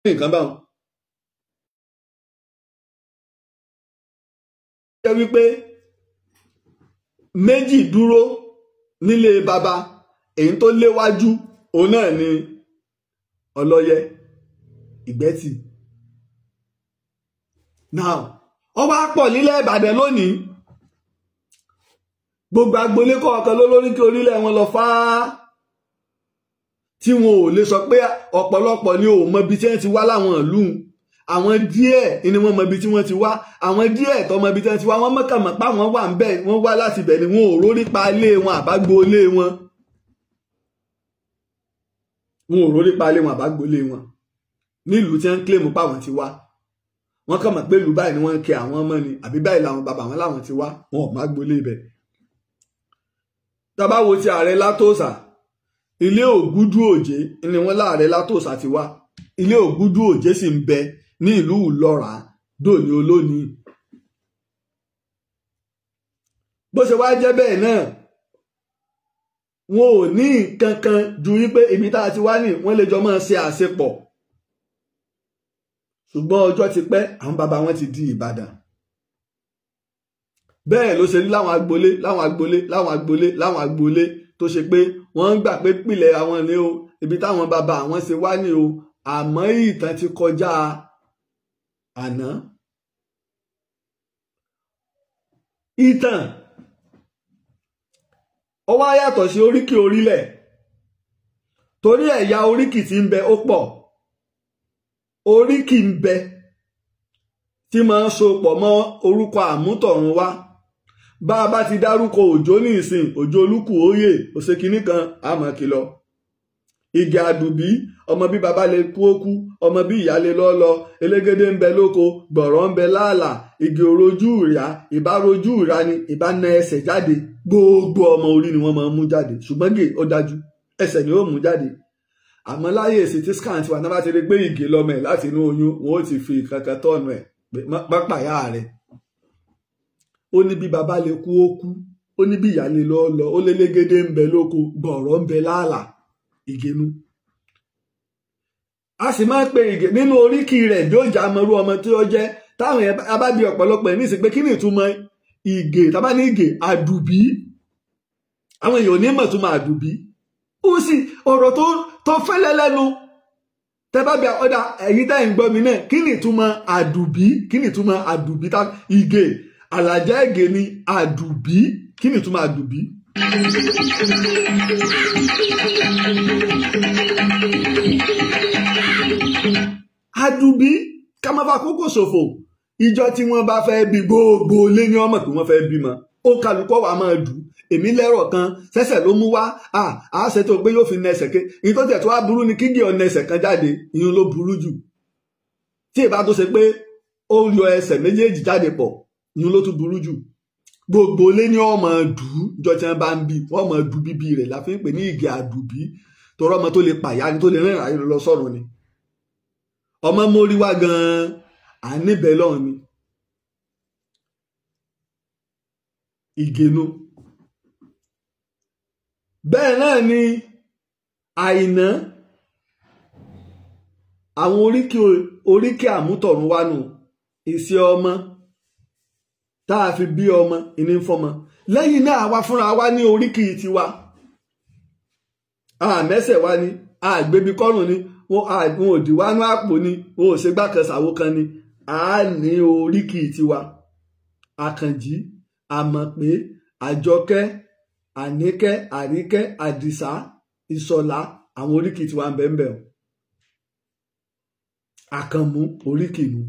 Speaker 1: Nǹkan báwọn. Jẹ́ wípé méjì dúró nílé bàbá èyí tó léwájú òun náà ni Ọlọ́yẹ Ìgbẹ́tì. Now ó wá pọ̀ nílẹ̀ Ìbàdàn lónìí gbogbo agboolé kọ̀ọ̀kan lóríkì orílẹ̀ wọn lọ fáá tí wọn ò lè sọ pé ọ̀pọ̀lọpọ̀ ni ò mọ ibi tí wọ́n ti wá láwọn ìlú. Àwọn díẹ̀ ni wọ́n mọ ibi tí wọ́n ti wá. Àwọn díẹ̀ tó mọ ibi tí wọ́n ti wá wọ́n mọ̀kànmọ̀ pa wọ́n wà ń bẹ̀ wọ́n wá láti bẹ̀ ni wọn ò rórí pa ilé wọn àbágboolé wọn. Wọn ò rórí pa ilé wọn àbágboolé wọn nílùú tí wọ́n ń kílèmù pa wọ́n ti wá. Wọ́n kàn mọ̀ pé ìlú báyìí ni wọ́n ń kí àwọn ọmọ ni àbí báyìí làwọn bàbá wọn láwọn ti wá wọn ò má gbolé ibẹ̀. Tá bá wo ti Ààrẹ Látòsà ilé Ògúdú Òjé ni wọ́n láàrẹ Látòsà ti wá. Ilé Ògúdú Òjé sì ń bẹ ní ìlú Ìlọ́ra dòní olónìí. Bó ṣe wá jẹ́ bẹ́ẹ̀ náà wọn ò ní nǹkan kan ju wípé ibi tá a ti wá ní wọ́n lè jọ máa ṣe àṣepọ̀. Ṣùgbọ́n ọjọ́ ti pẹ́ àwọn bàbá wọn ti di Ìbàdàn. Bẹ́ẹ̀ ló ṣe rí láwọn agboolé tó ṣe pé wọ́n ń gbà pé pìlẹ̀ àwọn ni o ibi táwọn bàbá àwọn ṣe wá ní o àmọ́ ìtàn ti kọjá àná. Ìtàn ó wá yàtọ̀ sí oríkì orílẹ̀ torí ẹ̀yà oríkì tí ń bẹ ó pọ̀. Oríkì ń bẹ tí máa ń so pọ̀ mọ́ orúkọ àmútọ̀run wá. Bá a bá ti dárúkọ Òjó ní ìsìn Òjó Olúkù Óyè òṣèkínní kan àmọ́ kìlọ̀. Igi àdùbí ọmọ bí baba lè kú ó kú ọmọ bí ìyá lè lọ elégédé ń bẹ lóko gbọ̀rọ̀ ń bẹ láàlà igi òrojú ìrà ìbárojú ìrà ni ìbá na ẹsẹ̀ jáde gbogbo ọmọ orí ni wọ́n máa ń mú jáde ṣùgbọ́n gè ó dájú ẹsẹ̀ ni ó mú jáde. Àmọ́ láyé èsì tí scan ti wà náà bá ti rí pé ìgè lọmọ ẹ̀ láti inú oyún wọn ó ti fi kankan tọ́nu ẹ̀ pápáyà rẹ̀. Ó ní bí baba lè kú ó kú ó ní bí ìyá lè lọ ó lélégédé ń bẹ lóko gbọ̀rọ̀ ń bẹ láàlà ìgénú. A sì máa ń pe ìgè nínú oríkì rẹ̀ bí ó jà mọ́rú ọmọ tí ó jẹ́ táwọn yẹn bá bí ọ̀pọ̀lọpọ̀ ẹ̀ ní ìsìn pé kí ni ìtumọ̀ ìgè tá bá ní ìgè àdùbí àwọn èèyàn ò ní mọ̀ túmọ̀ àdùbí ó sì ọ̀rọ̀ tó fẹ́lẹ́ lẹ́nu tẹ́ bá bí ọ̀dà ẹ̀yin tá ẹ̀ ń gbọ́ mi náà kí ni ìtumọ̀ àdùbí kí ni ìtumọ̀ àdùbí tá ìgè àlàjá ègè ni àdùbí kí ni ìtumọ̀ àdùbí. àdùbí ká má fa kókò ṣòfò ìjọ tí wọ́n bá fẹ́ bí gbogbo lé ní ọmọ pé wọ́n fẹ́ bímọ ó kálukọ wà máa dù èmi lẹ́rọ̀ kan sẹ́sẹ̀ ló mú wá a ṣe tó pé yóò fi na ẹsẹ̀ ké ìyẹn tó tẹ̀ tó wá burú ni kígì ọ̀nà ẹsẹ̀ kan jáde ìyẹn ló burú jù tí ìbá tó ṣe pé ó yọ ẹsẹ̀ méjèèjì jáde pọ̀ ìyẹn ló tún burú jù gbogbo lé ní ọmọ dù ìjọ tí wọ́n bá ń bí wọ́n mọ̀ dù bíbí rẹ̀ la fi ń pè ní ìgè àdùbí torí ọmọ tó lè pàyà ni tó lè rìn àyè lọ sọ́run ni ọmọ mórí wá gan-an à níbẹ̀ lọ́run ni ìgènú bẹ́ẹ̀ náà ni àìná àwọn oríkì àmútọ̀run wá nù ìṣe ọmọ tá a fi bí ọmọ ìní fọmọ lẹ́yìn náà àwa fúnra wa ní oríkì tiwa àmẹ́sẹ̀ wa ni àgbébi kọ́rùn ni wọn ò dì wá ní àpò ni wọn ò ṣe gbákan ṣàwo kan ni a ní oríkì tiwa àkànjí àmọ̀pé àjọkẹ́ àníkẹ́ àríkẹ́ àdìsá ìṣọ̀lá àwọn oríkì tiwa ń bẹ́ẹ̀ bẹ́ẹ̀ àkànmú oríkì nu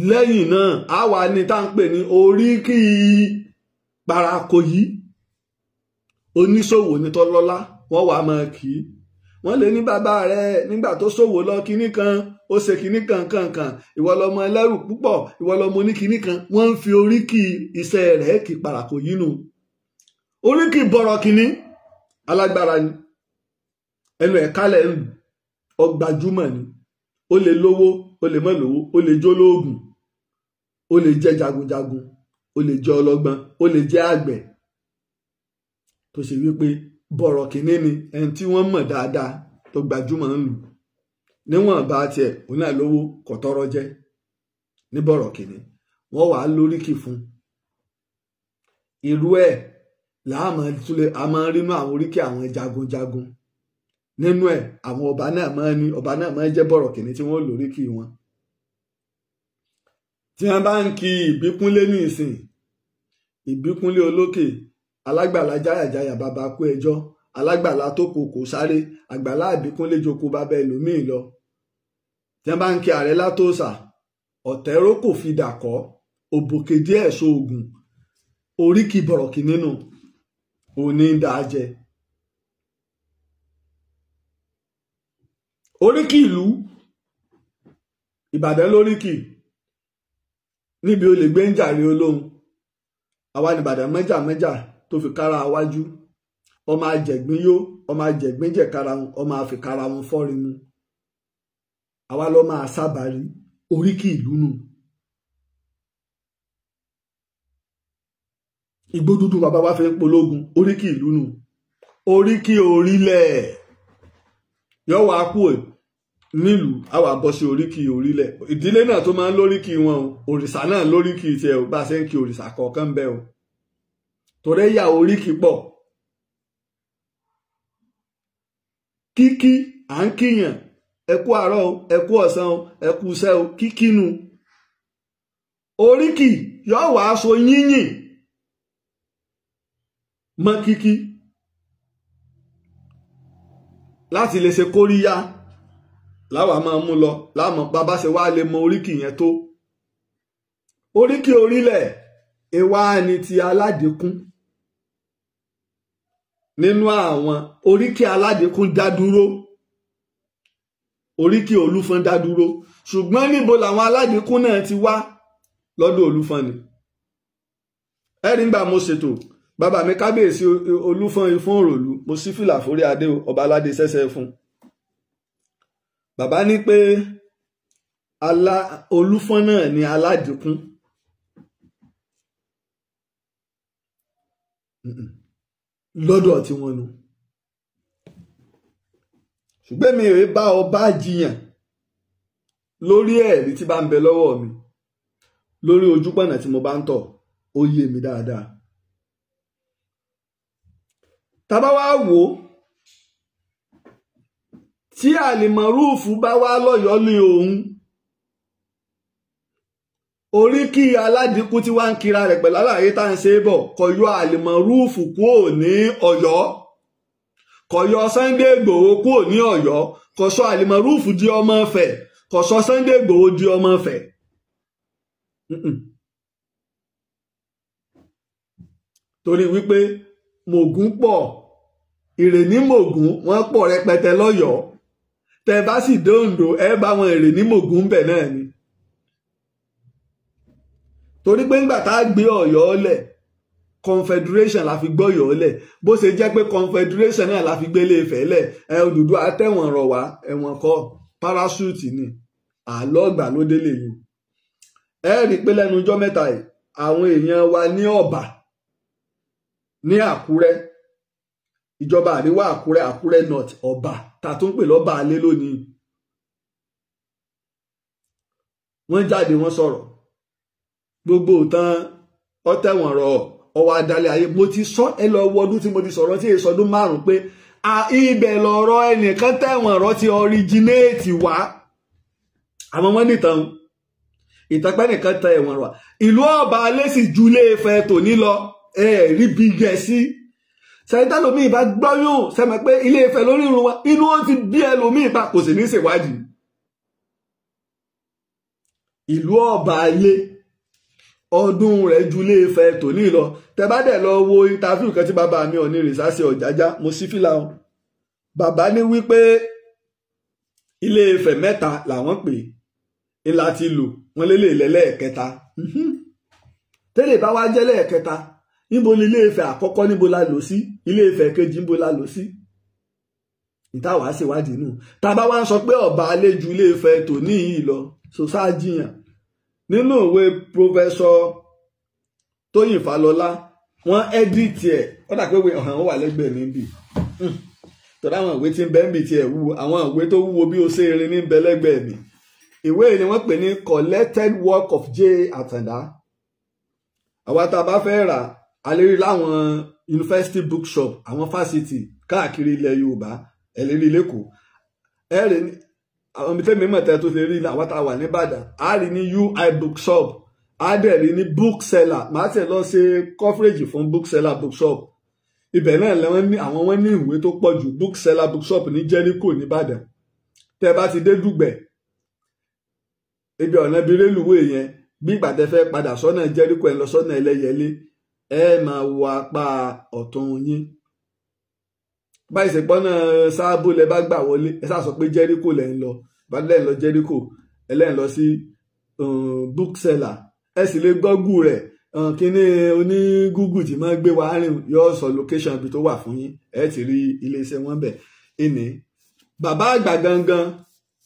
Speaker 1: lẹ́yìn náà a wà ní tá à ń pè ní oríkì parakoyí oníṣòwò ní tọ́lọ́lá wọ́n wà máa kì í wọ́n lè ní bàbá rẹ̀ nígbà tó ṣòwò lọ kinní kan ó ṣe kinní kan kankan ìwọ lọmọ ẹlẹ́rù púpọ̀ ìwọ lọmọ oníkinní kan wọ́n ń fi oríkì iṣẹ́ rẹ̀ kì parakoyí nù oríkì bọ̀rọ̀ kinní alágbára ni ẹnu ẹ̀ kálẹ̀ ń ọgbàjúmọ̀ ni ó lè lówó ó lè mọ́ lówó ó lè jó lóògùn ó lè jẹ́ jagunjagun ó lè jẹ́ ọlọ́gbọ́n ó lè jẹ́ àgbẹ̀ tó ṣe wípé bọ̀rọ̀ kìíní ni ẹni tí wọ́n mọ̀ dáadáa tó gbajúmọ̀ ń lù níwọ̀n bá tiẹ̀ òun náà lówó kò tọrọ jẹ́ ní bọ̀rọ̀ kìíní wọ́n wàá lóríkì fún irú ẹ̀ a máa ń rínú àwọn oríkì àwọn jagunjagun nínú ẹ̀ àwọn ọba náà máa ń jẹ́ bọ̀rọ̀ kìíní tí wọ́n lóríkì wọn tí wọ́n bá ń kí ìbíkúnlé ní ìsìn ìbíkúnlé olókè alágbàlá jáyàjáyà bàbá kú ẹjọ́ alágbàlá tó kòkò sáré àgbàlá ìbíkúnlé joko bàbá ẹlòmíì lọ tí wọ́n bá ń kí ààrẹ látòsà ọ̀tẹ́rọ́ kò fi dàkọ́ òbòkè díẹ̀ sóògùn oríkì bọ̀rọ̀kì nínú òní ń dá jẹ oríkì ìlú Ìbàdàn lóríkì níbi olè gbé ń jàre olóhun àwa ní Ìbàdàn mẹ́jà tó fi kára wájú ọmọ ajẹ̀gbín yó ọmọ ajẹ̀gbín jẹ̀ kára wọn ọmọ àfikàrà wọn fọ́rin mu àwa lọ́ máa sábàárí oríkì ìlú nù. Igbó dúdú bàbá wa fi ń pológun oríkì ìlú nù. Oríkì orílẹ̀ yóò wá kú nílùú àwa bọ́ sí oríkì orílẹ̀. Ìdílé náà tó máa ń lóríkì wọn o òrìṣà náà lóríkì tiẹ̀ o bá a ṣe ń kí òrìṣà kọ̀ọ̀kan bẹ́ẹ̀ o torí ẹ̀yà oríkì pọ̀. Kíkí à ń kíyàn ẹ kú àárọ̀ o ẹ kú ọ̀sán o ẹ kú iṣẹ́ o kíkínu. Oríkì yóò wá aṣọ yíyìn mọ́ kíkí láti lè ṣe kóríyá láwa máa mú lọ láàmú bàbá ṣe wá lè mọ oríkì yẹn tó. Oríkì orílẹ̀ èwa ni ti aládìkún nínú àwọn oríkì aládìkún dá dúró oríkì olúfọ́n dá dúró ṣùgbọ́n níbo làwọn aládìkún náà ti wá lọ́dọ̀ olúfọ́n ni. ẹ̀rí ńgbà mo ṣètò bàbá mi kábíyèsí olúfọ́n ifún òròlú mo sí fìlà forí adé ọba aládé sẹ́sẹ́ fún. Bàbá ní pé olúfọ́n náà ni aládìkún. Lọ́dọ̀ tí wọ́n nu ṣùgbọ́n mi ò bá ọba jiyàn lórí ẹ̀rí tí bá ń bẹ lọ́wọ́ mi lórí ojúpọ̀nà tí mo bá ń tọ̀ ó yé mi dáadáa. Tá bá wá wò tí àlìmọ̀rúùfù bá wá lọ́yọ̀ọ́ lé òun orí kí aládìkú tí wá ń kira rẹ̀ pẹ̀lú àlàyé tá à ń ṣe bọ̀ kò yọ àlìmọ̀rúùfù kúrò ní Ọ̀yọ́, kò yọ Sunday Igboho kúrò ní Ọ̀yọ́, kò sọ àlìmọ̀rúùfù di ọmọ Ifẹ̀, kò sọ Sunday Igboho di ọmọ Ifẹ̀. Torí wípé Mògún pọ̀, Ìrèní Mògún wọ́n pọ̀ rẹpẹtẹ lọ́yọ̀ọ́, tẹ bá sì dé Oǹdó ẹ bá wọn Ìrèní Mògún bẹ̀ náà ni. Torí pé ńgbà tá a gbé Ọ̀yọ́ lẹ̀ confederation la fi gbọ́ Ọ̀yọ́ lẹ̀, bó ṣe jẹ́ pé confederation náà la fi gbé Ilé Ifẹ̀ lẹ̀, Odùduwà àtẹ̀wọ̀n rọ̀ wá ẹ̀wọ̀n kọ́ parachute ni àlọ́ ọ̀gbà ló délé yìí. Ẹ rí i pé lẹ́nu ọjọ́ mẹ́ta yìí àwọn èèyàn wa ní Ọ̀bà ní Àkúrẹ́, ìjọba àríwá Àkúrẹ́ North, Ọ̀bà tá tún pè lọ́ba alẹ́ lónìí, wọ́n jáde wọ́n sọ̀rọ̀ gbogbo ìtàn ọ̀tẹ̀wọ̀n rọ̀ ọwọ́ adalẹ̀ ayé. Mo ti sọ ẹ lọ wọ ọdún tí mo ti sọ̀rọ̀ tí èso ọdún 5 pé ibẹ̀ lọ̀rọ̀ ẹnìkan tẹ̀wọ̀n rọ̀ ti ọríjìnéètì wá. Àwọn wọn nìtàn ìtàpẹ́ nìkan tẹ ẹ̀wọ̀n rọ̀ ìlú Ọ̀bà alẹ́ sì ju Ilé Ifẹ̀ tòní lọ rí bí gẹ̀ẹ́sì. Sẹ́ńtẹ́lómi ìbá gbọ́yún sẹ́mọ̀ pé Ilé Ifẹ̀ lórí irun wa inú wọn ti bí ẹlòmíì ìbá kò sì ní ṣèwádìí. Ìlú Ọ̀bà alẹ́ ọdún rẹ̀ ju Ilé Ifẹ̀ tòní lọ. Tẹ bá dẹ̀ lọ wo interview kan tí bàbá mi Ọ̀nìrìnsà ṣe Ọ̀jájá, mo sí fìlà wọn. Bàbá ní wípé Ilé Ifẹ̀ 3 làwọn pè é láti lò wọ́n lélẹ̀ lẹ́lẹ́ẹ̀kẹta. Tẹ́lẹ̀ bá wá jẹ́ lẹ́ẹ̀kẹta, níbo ni Ilé Ifẹ̀ àkọ́kọ́ níbo la lò sí, Ilé Ifẹ̀ kejì níbo la lò sí. Ìtawà ṣèwádìí nù. Tá bá wá ń sọ pé Ọ̀bà alẹ́ ju Ilé Ifẹ̀ tòní yìí lọ, so sáà jiyàn. Nínú ìwé Professor Tóyìn Fálọlá wọ́n ẹ́díìtì ẹ̀, ó dà pé ọ̀hún wà lẹ́gbẹ̀ẹ́ mi bì. Tọ́lá àwọn ìwé tí ń bẹ ń bì tiẹ̀ wúwo, àwọn ìwé tó wúwo bí ó ṣe irin ní ń bẹ lẹ́gbẹ̀ẹ́ mi. Ìwé ni wọ́n pè ní Collected Work of J. Àtàndá. Àwa tá a bá fẹ́ rà a lè rí láwọn university bookshop, àwọn fásitì káàkiri ilẹ̀ Yorùbá, ẹ lè rí lẹ́kọ̀ọ́. Ẹ rí ní àwọn ibi tẹ́mi mọ̀ tẹ́ tó ṣe rí àwọn tá a wà ní Ìbàdàn, a rí ní UI bookshop, a dẹ̀ rí ní bookseller. Màá tẹ̀ lọ ṣe coverage fún bookseller bookshop. Ibẹ̀ náà lẹ́wọ̀n ní àwọn wọn ní ìwé tó pọ̀ jù, bookseller bookshop ní Jericho ní Ìbàdàn. Tẹ́ bá ti dé Dùgbẹ̀, ibi ọ̀nà bí rélùwé yẹn, bí ìgbà tẹ́ fẹ́ padà sọ́nà Jericho ẹ̀ lọ sọ́nà Ẹlẹ́yẹlé, ẹ máa wo apá ọ̀tún yín. Báyìí ṣe pọ́nà sáàbò lẹ bá gbà wọlé, ẹ sáà sọ pé Jericho lẹ́ ń lọ, bá lẹ́ ń lọ Jericho, ẹ lẹ́ ń lọ sí bookseller. Ẹ sì lè gọ́gù rẹ̀, kíní oní Google tí máa gbé wa rìn yóò sọ location ibi tó wà fún yín, ẹ ti rí iléeṣẹ́ wọn bẹ̀. Ìní bàbá àgbà gangan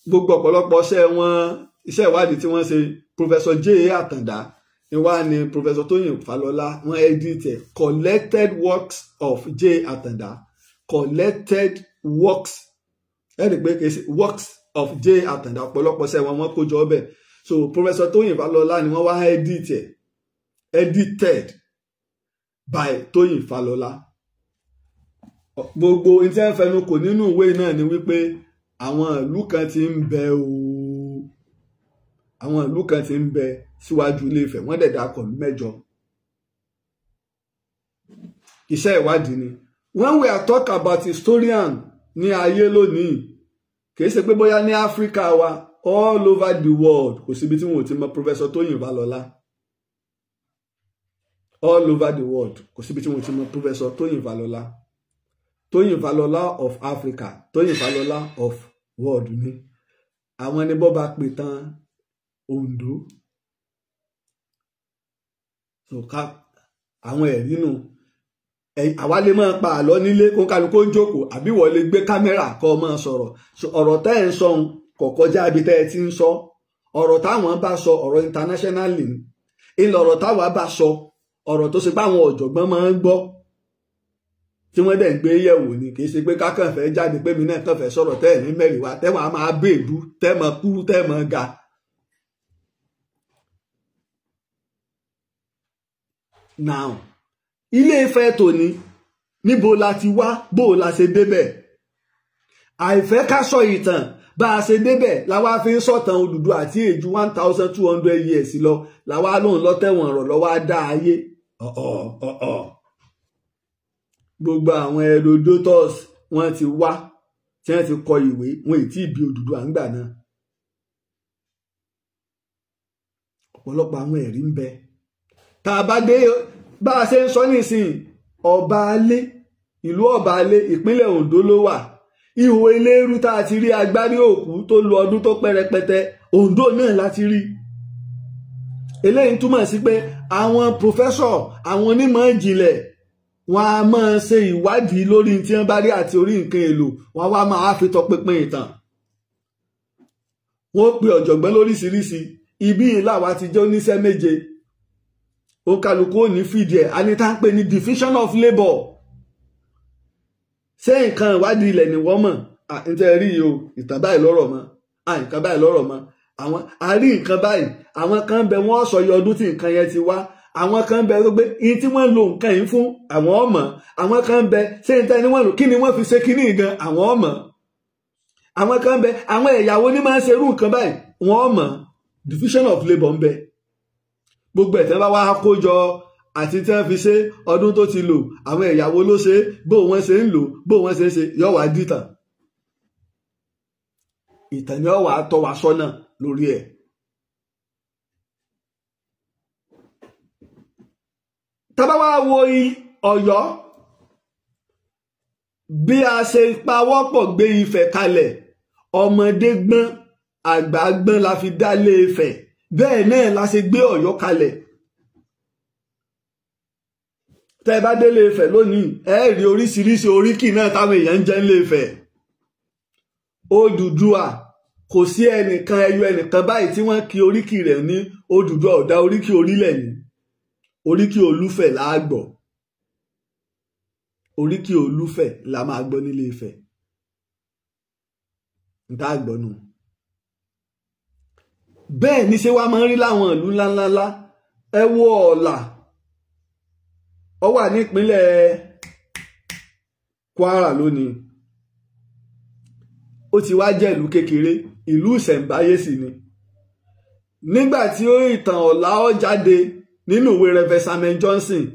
Speaker 1: gbogbo ọ̀pọ̀lọpọ̀ iṣẹ́ ìwádìí tí wọ́n ṣe Professor J. Àtàndá ìwá ni Professor Tóyìn Fálọlá wọ́n edit ẹ̀ Collected Works of J. Àtàndá, Collected Works, ẹni pé kì í ṣe Works of J. Àtàndá, ọ̀pọ̀lọpọ̀ ṣẹ́ wọn kó jọ ọbẹ̀. So Professor Tóyìn Fálọlá ni wọ́n wá edit ẹ̀, edited by Tóyìn Fálọlá. Gbogbo ní tí wọ́n fẹnu kò nínú ìwé náà ni wípé àwọn ìlú kan ti ń bẹ àwọn ìlú kan ti ń bẹ síwájú Ilé Ifẹ̀, wọ́n dẹ̀ dákọ̀ 8. Iṣẹ́ ìwádìí ni. When we are talking about historian ní ayé lónìí, kì í ṣe pé bóyá ní Áfíríkà wa, all over the world kò síbi tí wọn ò ti mọ Professor Tóyìn Fálọlá. All over the world kò síbi tí wọn ò ti mọ Professor Tóyìn Fálọlá. Tóyìn Fálọlá of Africa, Tóyìn Fálọlá of world ni. Àwọn ẹni bọ́ bá pè tán Oǹdó. So àwọn ẹ̀rí nù. Àwa lè máa pa àlọ́ nílé kó kálukú ń jókòó, àbí wọ́n lè gbé kámẹ́rà kó máa sọ̀rọ̀. So ọ̀rọ̀ tẹ́ ẹ̀ ń sọ kò kọjá ibi tẹ́ ẹ ti ń sọ. Ọ̀rọ̀ táwọn bá sọ ọ̀rọ̀ internationally ni. Ilẹ̀ ọ̀rọ̀ táwa bá sọ ọ̀rọ̀ tó ṣe pé àwọn ọ̀jọ̀gbọ́n máa ń gbọ́ tí wọ́n dẹ̀ ń gbé yẹ̀wò ni, kì í ṣe pé kákàn fẹ́ jáde pé mi náà kàn fẹ́ sọ̀rọ̀ tẹ́ ẹ̀ ní mẹ́rin wá tẹ́wọ̀n á máa bèèbú tẹ́ mọ kúrú tẹ́ mọ ga now Ilé Ifẹ̀ tòní níbo la ti wá bó la ṣe débẹ̀ àìfẹ́ ká sọ ìtàn bá a ṣe débẹ̀ làwa fi ń sọ̀tàn Odùduwà àti èjù 1200 years lọ làwa lóun lọ́tẹ̀wọ̀n ọ̀rọ̀ lọ́wọ́ á dá ayé gbogbo àwọn Herodotus wọ́n ti wá tí wọ́n ti kọ ìwé wọn ì tí ì bí Odùduwà ńgbà náà ọ̀pọ̀lọpọ̀ àwọn ẹ̀rí ń bẹ tá a bá dé bá a ṣe ń sọ nísìnyí Ọbaalé ìlú Ọbaalé ìpínlẹ̀ Oǹdó ló wà ihò eléérú tá a ti rí agbárí òkú tó lu ọdún tó pẹ́ rẹpẹtẹ Oǹdó náà láti rí eléyìí túmọ̀ sí pé àwọn pòfẹ́sọ̀ àwọn onímọ̀ ìjìnlẹ̀ wọn a máa ṣe ìwádìí lórí tí wọ́n bá rí àti orí nǹkan èlò wọn wá máa fi tọpinpin ìtàn wọ́n pe ọ̀jọ̀gbọ́n lóríṣiríṣi ibi ìlàwà ti jẹ́ oníṣẹ́ méje òǹkàlùkù ò ní fìdí ẹ̀ àní tá ń pè ní division of labour ṣé nǹkan ìwádìí ilẹ̀ ni wọ́n mọ̀ ǹtẹ́ rí o ìtàn báyìí lọ́rọ̀ mọ́ nǹkan báyìí lọ́rọ̀ mọ́ àwọn àrí nǹkan báyìí àwọn kan bẹ wọ́n sọ iye ọdún tí nǹkan yẹn ti wá àwọn kan bẹ gbé iye tí wọ́n lo nǹkan yìí fún àwọn ọmọ àwọn kan bẹ ṣé nǹkan ni wọ́n lò kí ni wọ́n fi ṣe kíní gan àwọn ọmọ àwọn kan bẹ àwọn ẹ̀yàwó ní máa ń ṣerú nǹkan báyìí wọ́n mọ̀ division of labour ń bẹ gbogbo ẹ̀tẹ́ bá wá kó jọ àti tí wọ́n fi ṣe ọdún tó ti lò àwọn ẹ̀yàwó ló ṣe bó wọ́n ṣe ń lò bó wọ́n ṣe ń ṣe yọ wá dìtàn ìtàn ni ó wá tọ́ wa sọ́nà lórí ẹ̀. tá bá wá wo Ọ̀yọ́ bí a ṣe pawọ́pọ̀ gbé Ifẹ̀ kalẹ̀ ọmọdé gbọ́n àgbà gbọ́n la fi dá Ilé Ifẹ̀ bẹ́ẹ̀ náà la ṣe gbé Ọ̀yọ́ kalẹ̀ tẹ́ bá dé Ilé Ifẹ̀ lónìí ẹ rí oríṣiríṣi oríkì náà táwọn èèyàn ń jẹ́ Ilé Ifẹ̀ Odùduwà kò sí ẹnìkan ẹyọ ẹnìkan báyìí tí wọ́n kí oríkì rẹ̀ ní Odùduwà ọ̀dá oríkì orílẹ̀ ní oríkì Olúfẹ̀ là á gbọ́ oríkì Olúfẹ̀ la máa gbọ́ nílé Ifẹ̀ nta gbọ́ nù bẹ́ẹ̀ ní ṣe wá máa ń rí láwọn ìlú ńláńlá ẹ wo Ọ̀là ó wà nípínlẹ̀ Kwara lónìí ó ti wá jẹ́ ìlú kékeré ìlú ìṣẹ̀ǹbáyé sì ni nígbà tí ó ìtàn Ọ̀là ó jáde nínú ìwé Reverend Samuel Johnson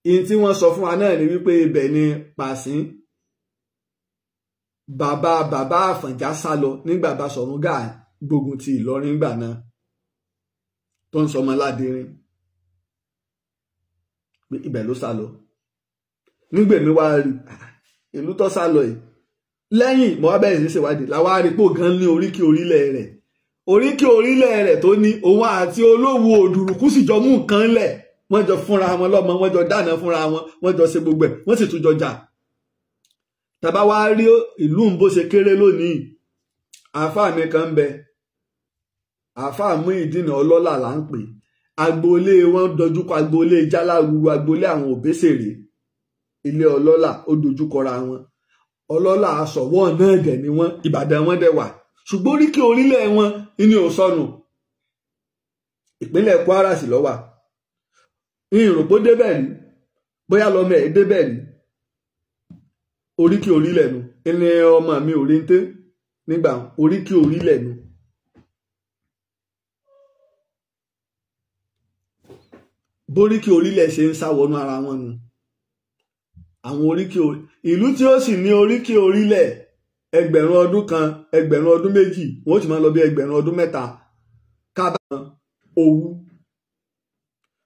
Speaker 1: ìyẹn tí wọ́n sọ fún wa náà ni wípé ibẹ̀ ni Pàṣín bàbá Àfọ̀njá sá lọ nígbà Basọ̀rún Gáà gbógun ti Ìlọrin gbà náà tó ń sọmọ Ládìrín ibẹ̀ ló sá lọ nígbèmí wá rí ìlú tó sá lọ yìí lẹ́yìn mo wá bẹ̀rẹ̀ sí ṣèwádìí làwa rí pò gan ní oríkì orílẹ̀ rẹ̀ tó ní òun àti Olówú Òdùrùkú sì jọ mú nǹkan lẹ̀ wọ́n jọ fúnra wọn lọ́mọ wọ́n jọ dáná fúnra wọn wọ́n jọ ṣe gbogbo ẹ̀ wọ́n sì tún jọ jà tàbá wá rí ìlú ń bó ṣe kéré lónìí àáfàá mi kan ń bẹ àáfàá Muyideen Ọlọ́lá là ń pè agboolé wọn dojúkọ agboolé Jálárúrú agboolé àwọn Òbésèré ilé Ọlọ́lá ó dojúkọra wọn Ọlọ́lá aṣọ̀wọ́ náà dẹ̀ ni wọ́n Ìbàdàn wọn dẹ̀ wà ṣùgbọ́n oríkì orílẹ̀ wọn ní òsọnù ìpínlẹ̀ Kwara sì lọ́wà ìrùpó débẹ̀ rí bóyá lọ́mọ ẹ̀ débẹ̀ rí oríkì orílẹ̀ nu ẹni ọmọ mi ò réńté nígbà oríkì orílẹ̀ nu bóríkì orílẹ̀ ṣe ń sáwọnú ara wọn nu àwọn oríkì ìlú tí ó sì ní oríkì orílẹ̀ ẹgbẹ̀rún ọdún kan ẹgbẹ̀rún ọdún méjì wọ́n ti máa lọ bí ẹgbẹ̀rún ọdún mẹ́ta kábàámọ̀ Òwu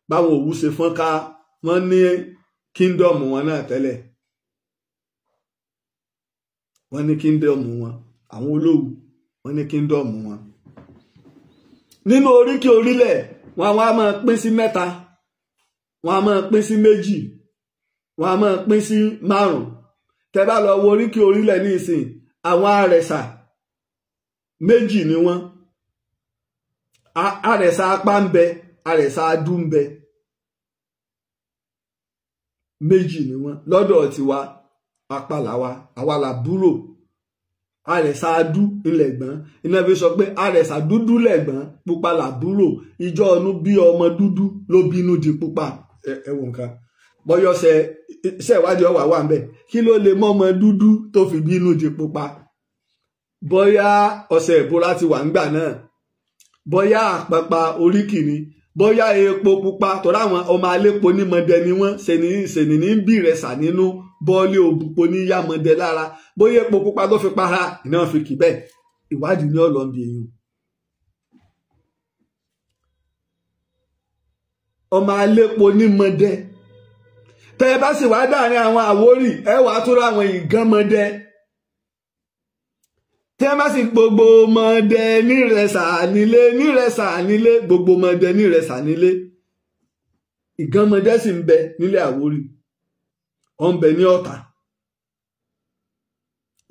Speaker 1: báwọn Òwu ṣe fọ́n ká wọ́n ní kíndọ̀mù wọn náà tẹ́lẹ̀ wọ́n ní kíndọ̀mù wọn àwọn Olówu wọ́n ní kíndọ̀mù wọn nínú oríkì orílẹ̀ wọn a máa pín sí mẹ́ta wọn a máa pín sí méjì wọn a máa pín sí márùn tẹ́ bá lọ wo oríkì orílẹ̀ ní ìsìn àwọn Àrẹ̀sà méjì ni wọ́n Àrẹ̀sà apá ń bẹ Àrẹ̀sà adú ń bẹ méjì ni wọ́n lọ́dọ̀ tiwa apá làwa àwa làbúrò àrẹ̀sà adú ilẹ̀gbọ́n iná fi sọ pé àrẹ̀sà dúdú lẹ̀gbọ́n pupa làbúrò ìjọ ọ̀nù bí ọmọ dúdú ló bínú di pupa. ẹ wò nǹkan bọ́yọ̀ ṣe ìwádìí ọ̀wà wà ń bẹ̀ kí ló lè mọ́ ọmọ dúdú tó fi bínú di pupa. bóyá ọṣẹ ìbora ti wà ńgbà náà, bóyá àpàpà oríkì ni, bóyá epo pupa tọ́ra àwọn ọmọ alépo nímọdẹ ni wọ́n ṣèní ní bí ìrẹsà nínú bọ́ọ̀lì òbúpo ní yàmọdẹ lára, bóyá epo pupa tó fi para iná fi kì bẹ́ẹ̀. ìwádìí ní ọlọ́ọ̀bì èèyàn. ọmọ alépo nímọdẹ tẹ́ ẹ bá sì wá dáàrin àwọn Àwórì ẹ wàá tó ra àwọn ìgánmọdẹ tẹ́ ẹ bá sì gbogbo mọdẹ nírẹsà nílé gbogbo mọdẹ nírẹsà nílé. ìgánmọdẹ sì ń bẹ nílé Àwórì, ó ń bẹ ní Ọ̀tà.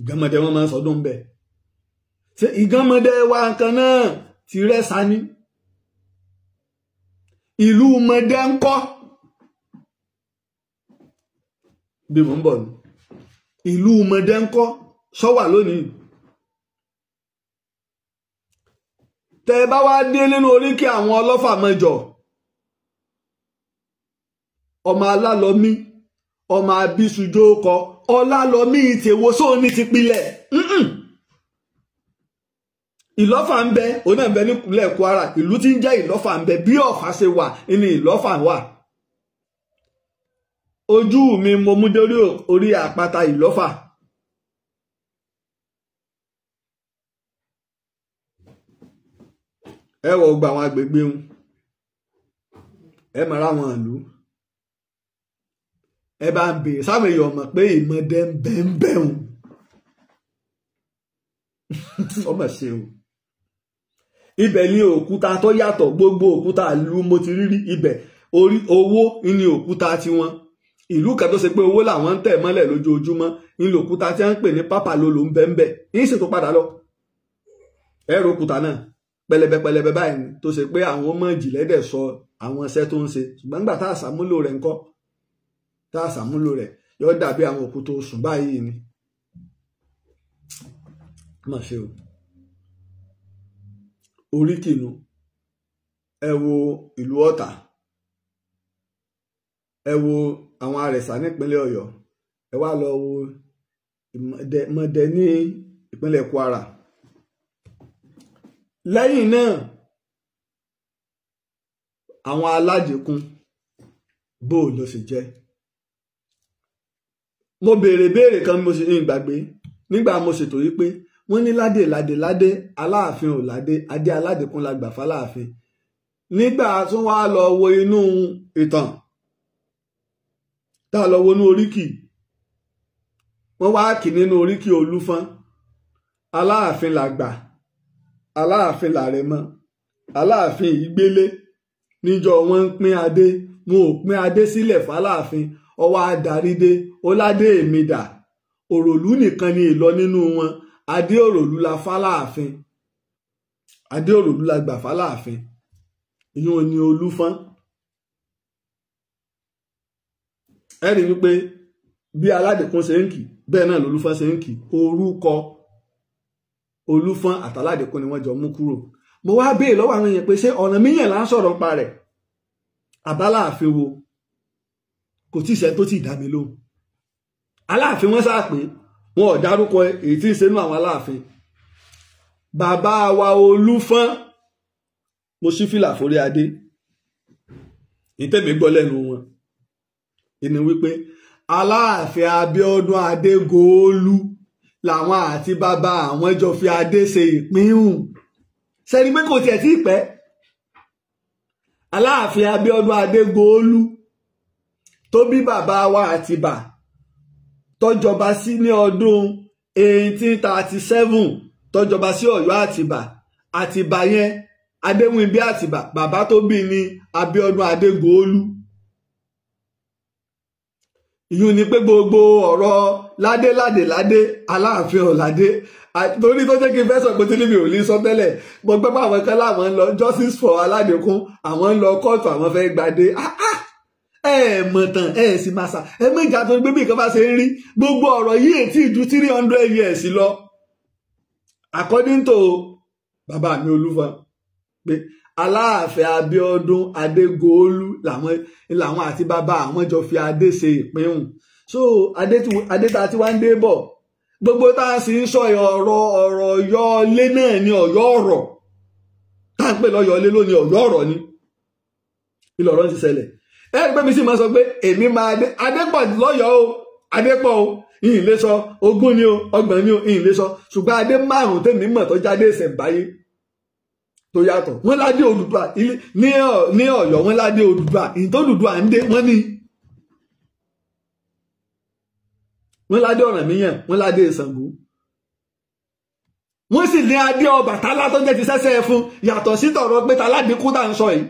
Speaker 1: ìgánmọdẹ wọn máa ń sọdún bẹ ṣé ìgánmọdẹ wa kan náà ti rẹsà ní. ìlú mọdẹ ń kọ́ bí mo ń bọ̀ ní ìlú mọdẹ ń kọ́ sọ́wà lónìí. tẹ́ bá wá dé nínú oríkì àwọn ọlọ́fà mẹ́jọ, ọmọ alálọ́mí ọmọ abísùjó kọ ọlálọ́mí ìtẹ̀wò sóòní ti pilẹ̀. ìlọ́fà ń bẹ òun náà ń bẹ nípínlẹ̀ Kwara, ìlú tí ń jẹ́ ìlọ́fà ń bẹ bí Ọ̀fà ṣe wà ní ìlọ́fà wà. ojú mi mo mú dé orí àpáta ìlọ́fà. ẹ wọ gba àwọn agbègbè ń ẹ máa ra àwọn ìlú ẹ bá ń bèèrè sáwọn èèyàn mọ̀ pé ìmọ̀dé ń bẹ ń bẹ̀rùn ọmọ ṣe o. ibẹ̀ ni òkúta tó yàtọ̀, gbogbo òkúta ìlú mo ti rí ibẹ̀ orí owó ní òkúta tiwọn. ìlú kan tó ṣe pé owó làwọn ń tẹ̀ mọ́lẹ̀ lójoojúmọ́ ní òkúta tí wọ́n ń pè ní pápá lolo ń bẹ ń bẹ yín sì tó padà lọ ẹ̀rọ òkúta náà pẹlẹbẹ báyìí tó ṣe pé àwọn ọmọ ìjìnlẹ̀ sọ àwọn iṣẹ́ tó ń ṣe, ṣùgbọ́n nígbà tá a ṣàmúlò rẹ̀ ńkọ́, tá a ṣàmúlò rẹ̀ yóò dàbí àwọn òkúta oṣù báyìí ni. má ṣe o oríkìnú ẹ wo ìlú Ọ̀tà, ẹ wo àwọn àrẹ̀sà nípínlẹ̀ Ọ̀yọ́, ẹ wá lọ wo mọdẹ ní ìpínlẹ̀ Kwara. lẹ́yìn náà àwọn alájẹkùn bó ló sì jẹ́. mo béèrè kan mo sì ń gbàgbé nígbà mo ṣètò yìí pé wọ́n ní ládé Aláàfin ò ládé, adé aládékùn la gbà fáláàfin. nígbà tó wá lọ wo inú ìtàn tá a lọ wo inú oríkì, wọ́n wá kì nínú oríkì Olúfọ́n Aláàfin làgbà, Aláàfin làrẹ̀mọ, Aláàfin ìgbélé. níjọ́ wọ́n ń pín adé, wọn ò pín adé sílẹ̀ fáláàfin, ọwọ́ adarí dé ọládé èmi dà. òròlú nìkan ni ìlọ nínú wọn, adé òròlú la fáláàfin, adé òròlú la gbà fáláàfin. ìyún ni Olúfọ́n. ẹ rí wípé bí aládékùn ṣe ń kì bẹ́ẹ̀ náà lolúfọ́n ṣe ń kì. orúkọ Olúfọ́n àtàládékùn ni wọ́n jọ mú kúrò. mo wá béèrè lọ́wọ́ àwọn èèyàn pé ṣé ọ̀nà míyàn là ń sọ̀rọ̀ nípa rẹ̀ àbáláàfin wo? kò tí ì ṣe tó ti dá mi lóhùn. Aláàfin wọn sáà pé wọn ò dárúkọ èyí tí ń ṣe nú àwọn Aláàfin. bàbá wa Olúfọ́n, mo ṣí fìlà forí adé, ìtẹ̀mí gbọ́ lẹ́nu wọn ìní wípé Aláàfin Abíọ́dún Adégòólú làwọn àti bàbá àwọn jọ fi adé ṣe ìpínhùn. sẹ́ni pé kò tiẹ̀ tí ì pẹ́. Aláàfin Abíọ́dún Adégòólú tó bí bàbá wa Àtìbà tó jọba sí ní ọdún 1837 tó jọba sí Ọ̀yọ́ Àtìbà. Àtìbà yẹn Adéwìnbí Àtìbà, bàbá tó bí ní Abíọ́dún Adégòólú. ìyún ni pé gbogbo ọ̀rọ̀ ládé Aláàfin ọ̀ládé torí tó jẹ́ kí n fẹ́ sọ pé tí níbi ò lè sọ tẹ́lẹ̀ mo gbọ́ pé àwọn kan láwọn ń lọ justice for Aládékùn, àwọn ń lọ kóòtù, àwọn fẹ́ gbadé. ẹ mọ̀ tán ẹ sì máa sà ẹ méjà tó gbé bí nǹkan bá ṣe ń rí gbogbo ọ̀rọ̀ yìí ètí ju 300 years lọ. according to bàbá mi Olúfọn pé Aláàfin Abíọ́dún Adégòólú làwọn àti bàbá àwọn jọ fi adé ṣe ìpínhùn. So adé ta tí wá ń dé bọ̀ gbogbo tá a sì ń sọ ọ̀rọ̀ Ọ̀yọ́lé náà ni Ọ̀yọ́ ọ̀rọ̀ tá à ń pè lọ́yọ̀ọ́lé lónìí Ọ̀yọ́ ọ̀rọ̀ ni ìlọ̀rọ̀ ti ṣẹlẹ̀. Ẹgbẹ́ mi sì máa sọ pé èmi máa adépọ̀ lọ́yọ̀ọ́ o adépọ̀ o ìhìn lè sọ 20 ni o 30 ni o ìhìn lè sọ ṣùgbọ́n adé 5 tèmi mọ̀ tó jáde ìṣẹ̀ǹbáyé tó yàtọ̀. Wọ́n ládé Odùduwà ní Ọ̀yọ́ wọ́n ládé Odùduwà ìhìn tó Odùduwà ń dé wọ́n ní. Wọ́n ládé Ọ̀rànmíyàn wọ́n ládé Ṣàngó wọ́n sì ní adé Ọbàtálá tó jẹ́ ti sẹ́sẹ́ fún yàtọ̀ sí tọ̀rọ̀ pé taládìkú tá à ń sọ yìí.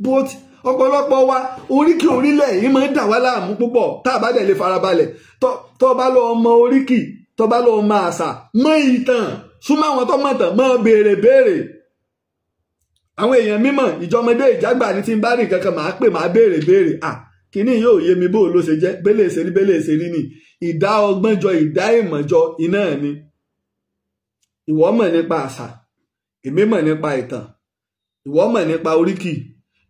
Speaker 1: But ọ̀pọ̀lọpọ̀ wa oríkì orílẹ̀ yìí máa ń dà wá láàmú púpọ̀ tá a bá dẹ̀ lè farabalẹ̀ tó bá lọ mọ oríkì tó bá lọ mọ àṣà mọ ìtàn súnmọ́ àwọn tó mọ̀ tàn mọ́ béèrè. Àwọn èèyàn mímọ̀ ìjọmọdé ìjágbà ní tí ń bá rìn kankan máa pè máa béèrè kíní yóò yé mi bó ló ṣe jẹ́ bẹ́lẹ̀ ìṣerí ni ìdá ọgbọ́n jọ ìdá ìmọ̀ jọ iná ni. Ìwọ mọ̀ nípa àṣà èmi mọ̀ nípa ìtàn ìwọ mọ̀ nípa oríkì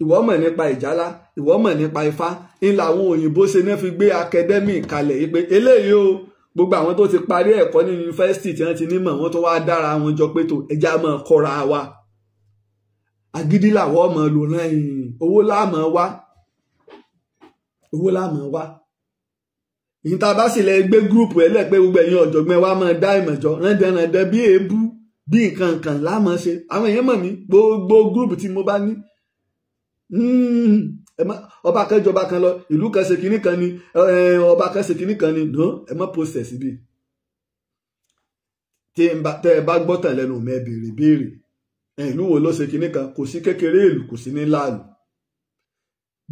Speaker 1: ìwọ mọ̀ nípa ìjálá ìwọ mọ̀ nípa ifá ń làwọn òyìnbó ṣe náà fi gbé akadẹ́mì kalẹ̀ yìí pé eléyìí o gbogbo àwọn tó ti parí ẹ̀kọ́ ní yunifásitì tí wọ́n ti nímọ̀ wọ́n tó wá dára wọn jọ pé tó ẹja máa kọ́ra wa agídí làwọn ọmọ lò náà owó láàmọ́ wá ìyìn tá a bá sì lẹ gbé gúrùpù ẹlẹ́pẹ́ gbogbo ẹ̀yin ọ̀jọ̀gbọ́n wa máa dá ìmọ̀jọ rẹ́ndẹ̀rẹ́ndẹ́ bí èébú bí nǹkan láàmọ́ ṣe àwọn èèyàn mọ̀ mí gbogbo gúrùpù tí mo bá ní ọba kan jọba kan lọ ìlú kan ṣe kinní kan ni ọba kan ṣe kinní kan ni no ẹ má process bí tẹ ẹ bá gbọ́ tàn lẹ́nu mẹ́ béèrè ìlú wo ló ṣe kinní kan kò sí kékeré ìlú kò sí ní láàlú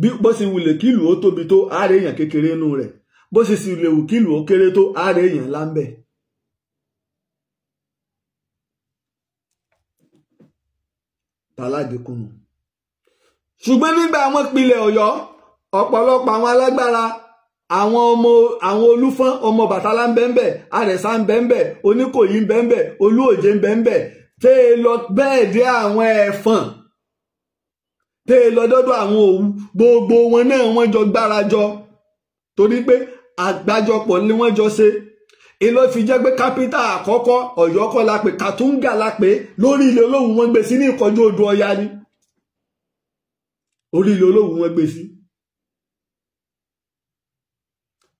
Speaker 1: bí bó ṣe wulẹ̀ kí ìlú ó tóbi tó ààrẹ èèyàn kékeré inú rẹ̀ bó ṣe sì lè wù kí ìlú ó kéré tó ààrẹ èèyàn láńbẹ̀. tàládìkùnù ṣùgbọ́n nígbà àwọn pilẹ̀ Ọ̀yọ́ ọ̀pọ̀lọpọ̀ àwọn alágbára àwọn Olúfọ́n ọmọ Ọbàtálá ń bẹ́ńbẹ́ Àrẹ̀sá ń bẹ́ńbẹ́ Oníkòyí ń bẹ́ńbẹ́ Olúòjé ń bẹ́ńbẹ́ tẹ́ ẹ lọ bẹ́ẹ̀ dé àwọn Ẹ̀fọ̀n tẹ́ ẹ lọ dọ́dọ̀ àwọn Òwu gbogbo wọn náà wọ́n jọ gbárajọ torí pé àgbájọpọ̀ ni wọ́n jọ ṣe èlò fi jẹ́ pé kápítà àkọ́kọ́ Ọ̀yọ́ kọ́ la pè Kàtúngà la pè lórí ilé Olówu wọn gbé sí ní ìkọjú odò Ọya ni orí ilé Olówu wọn gbé sí.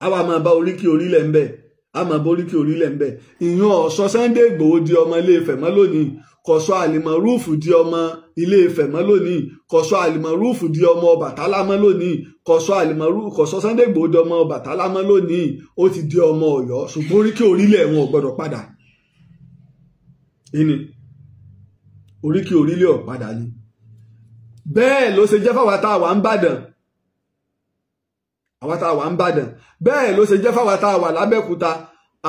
Speaker 1: àwa máa bá oríkì orílẹ̀ ń bẹ̀ a máa bá oríkì orílẹ̀ ń bẹ̀ ìyàn ọ̀sọ́ Sunday Ìgbòho di ọmọ Ilé Ifẹ̀ mọ́ lónìí kọ̀sọ́ Àlìmọ̀rúùfù di ọmọ Ilé Ifẹ̀ mọ́ lónìí kọ̀sọ́ Àlìmọ̀rúùfù di ọmọ Ọbàtálá mọ́ lónìí kọ̀sọ́ Sunday Ìgbòho di ọmọ Ọbàtálá mọ́ lónìí ó ti di ọmọ Ọ̀yọ́ ṣùgbọ́n oríkì orílẹ̀ wọn ò gbọ́dọ̀ padà ìní oríkì orílẹ̀ ò padà ni bẹ́ẹ̀ ló ṣe jẹ́ fáwọn tá a wà ń bàdàn bẹ́ẹ̀ ló ṣe jẹ́ fáwọn tá a wà lábẹ́òkúta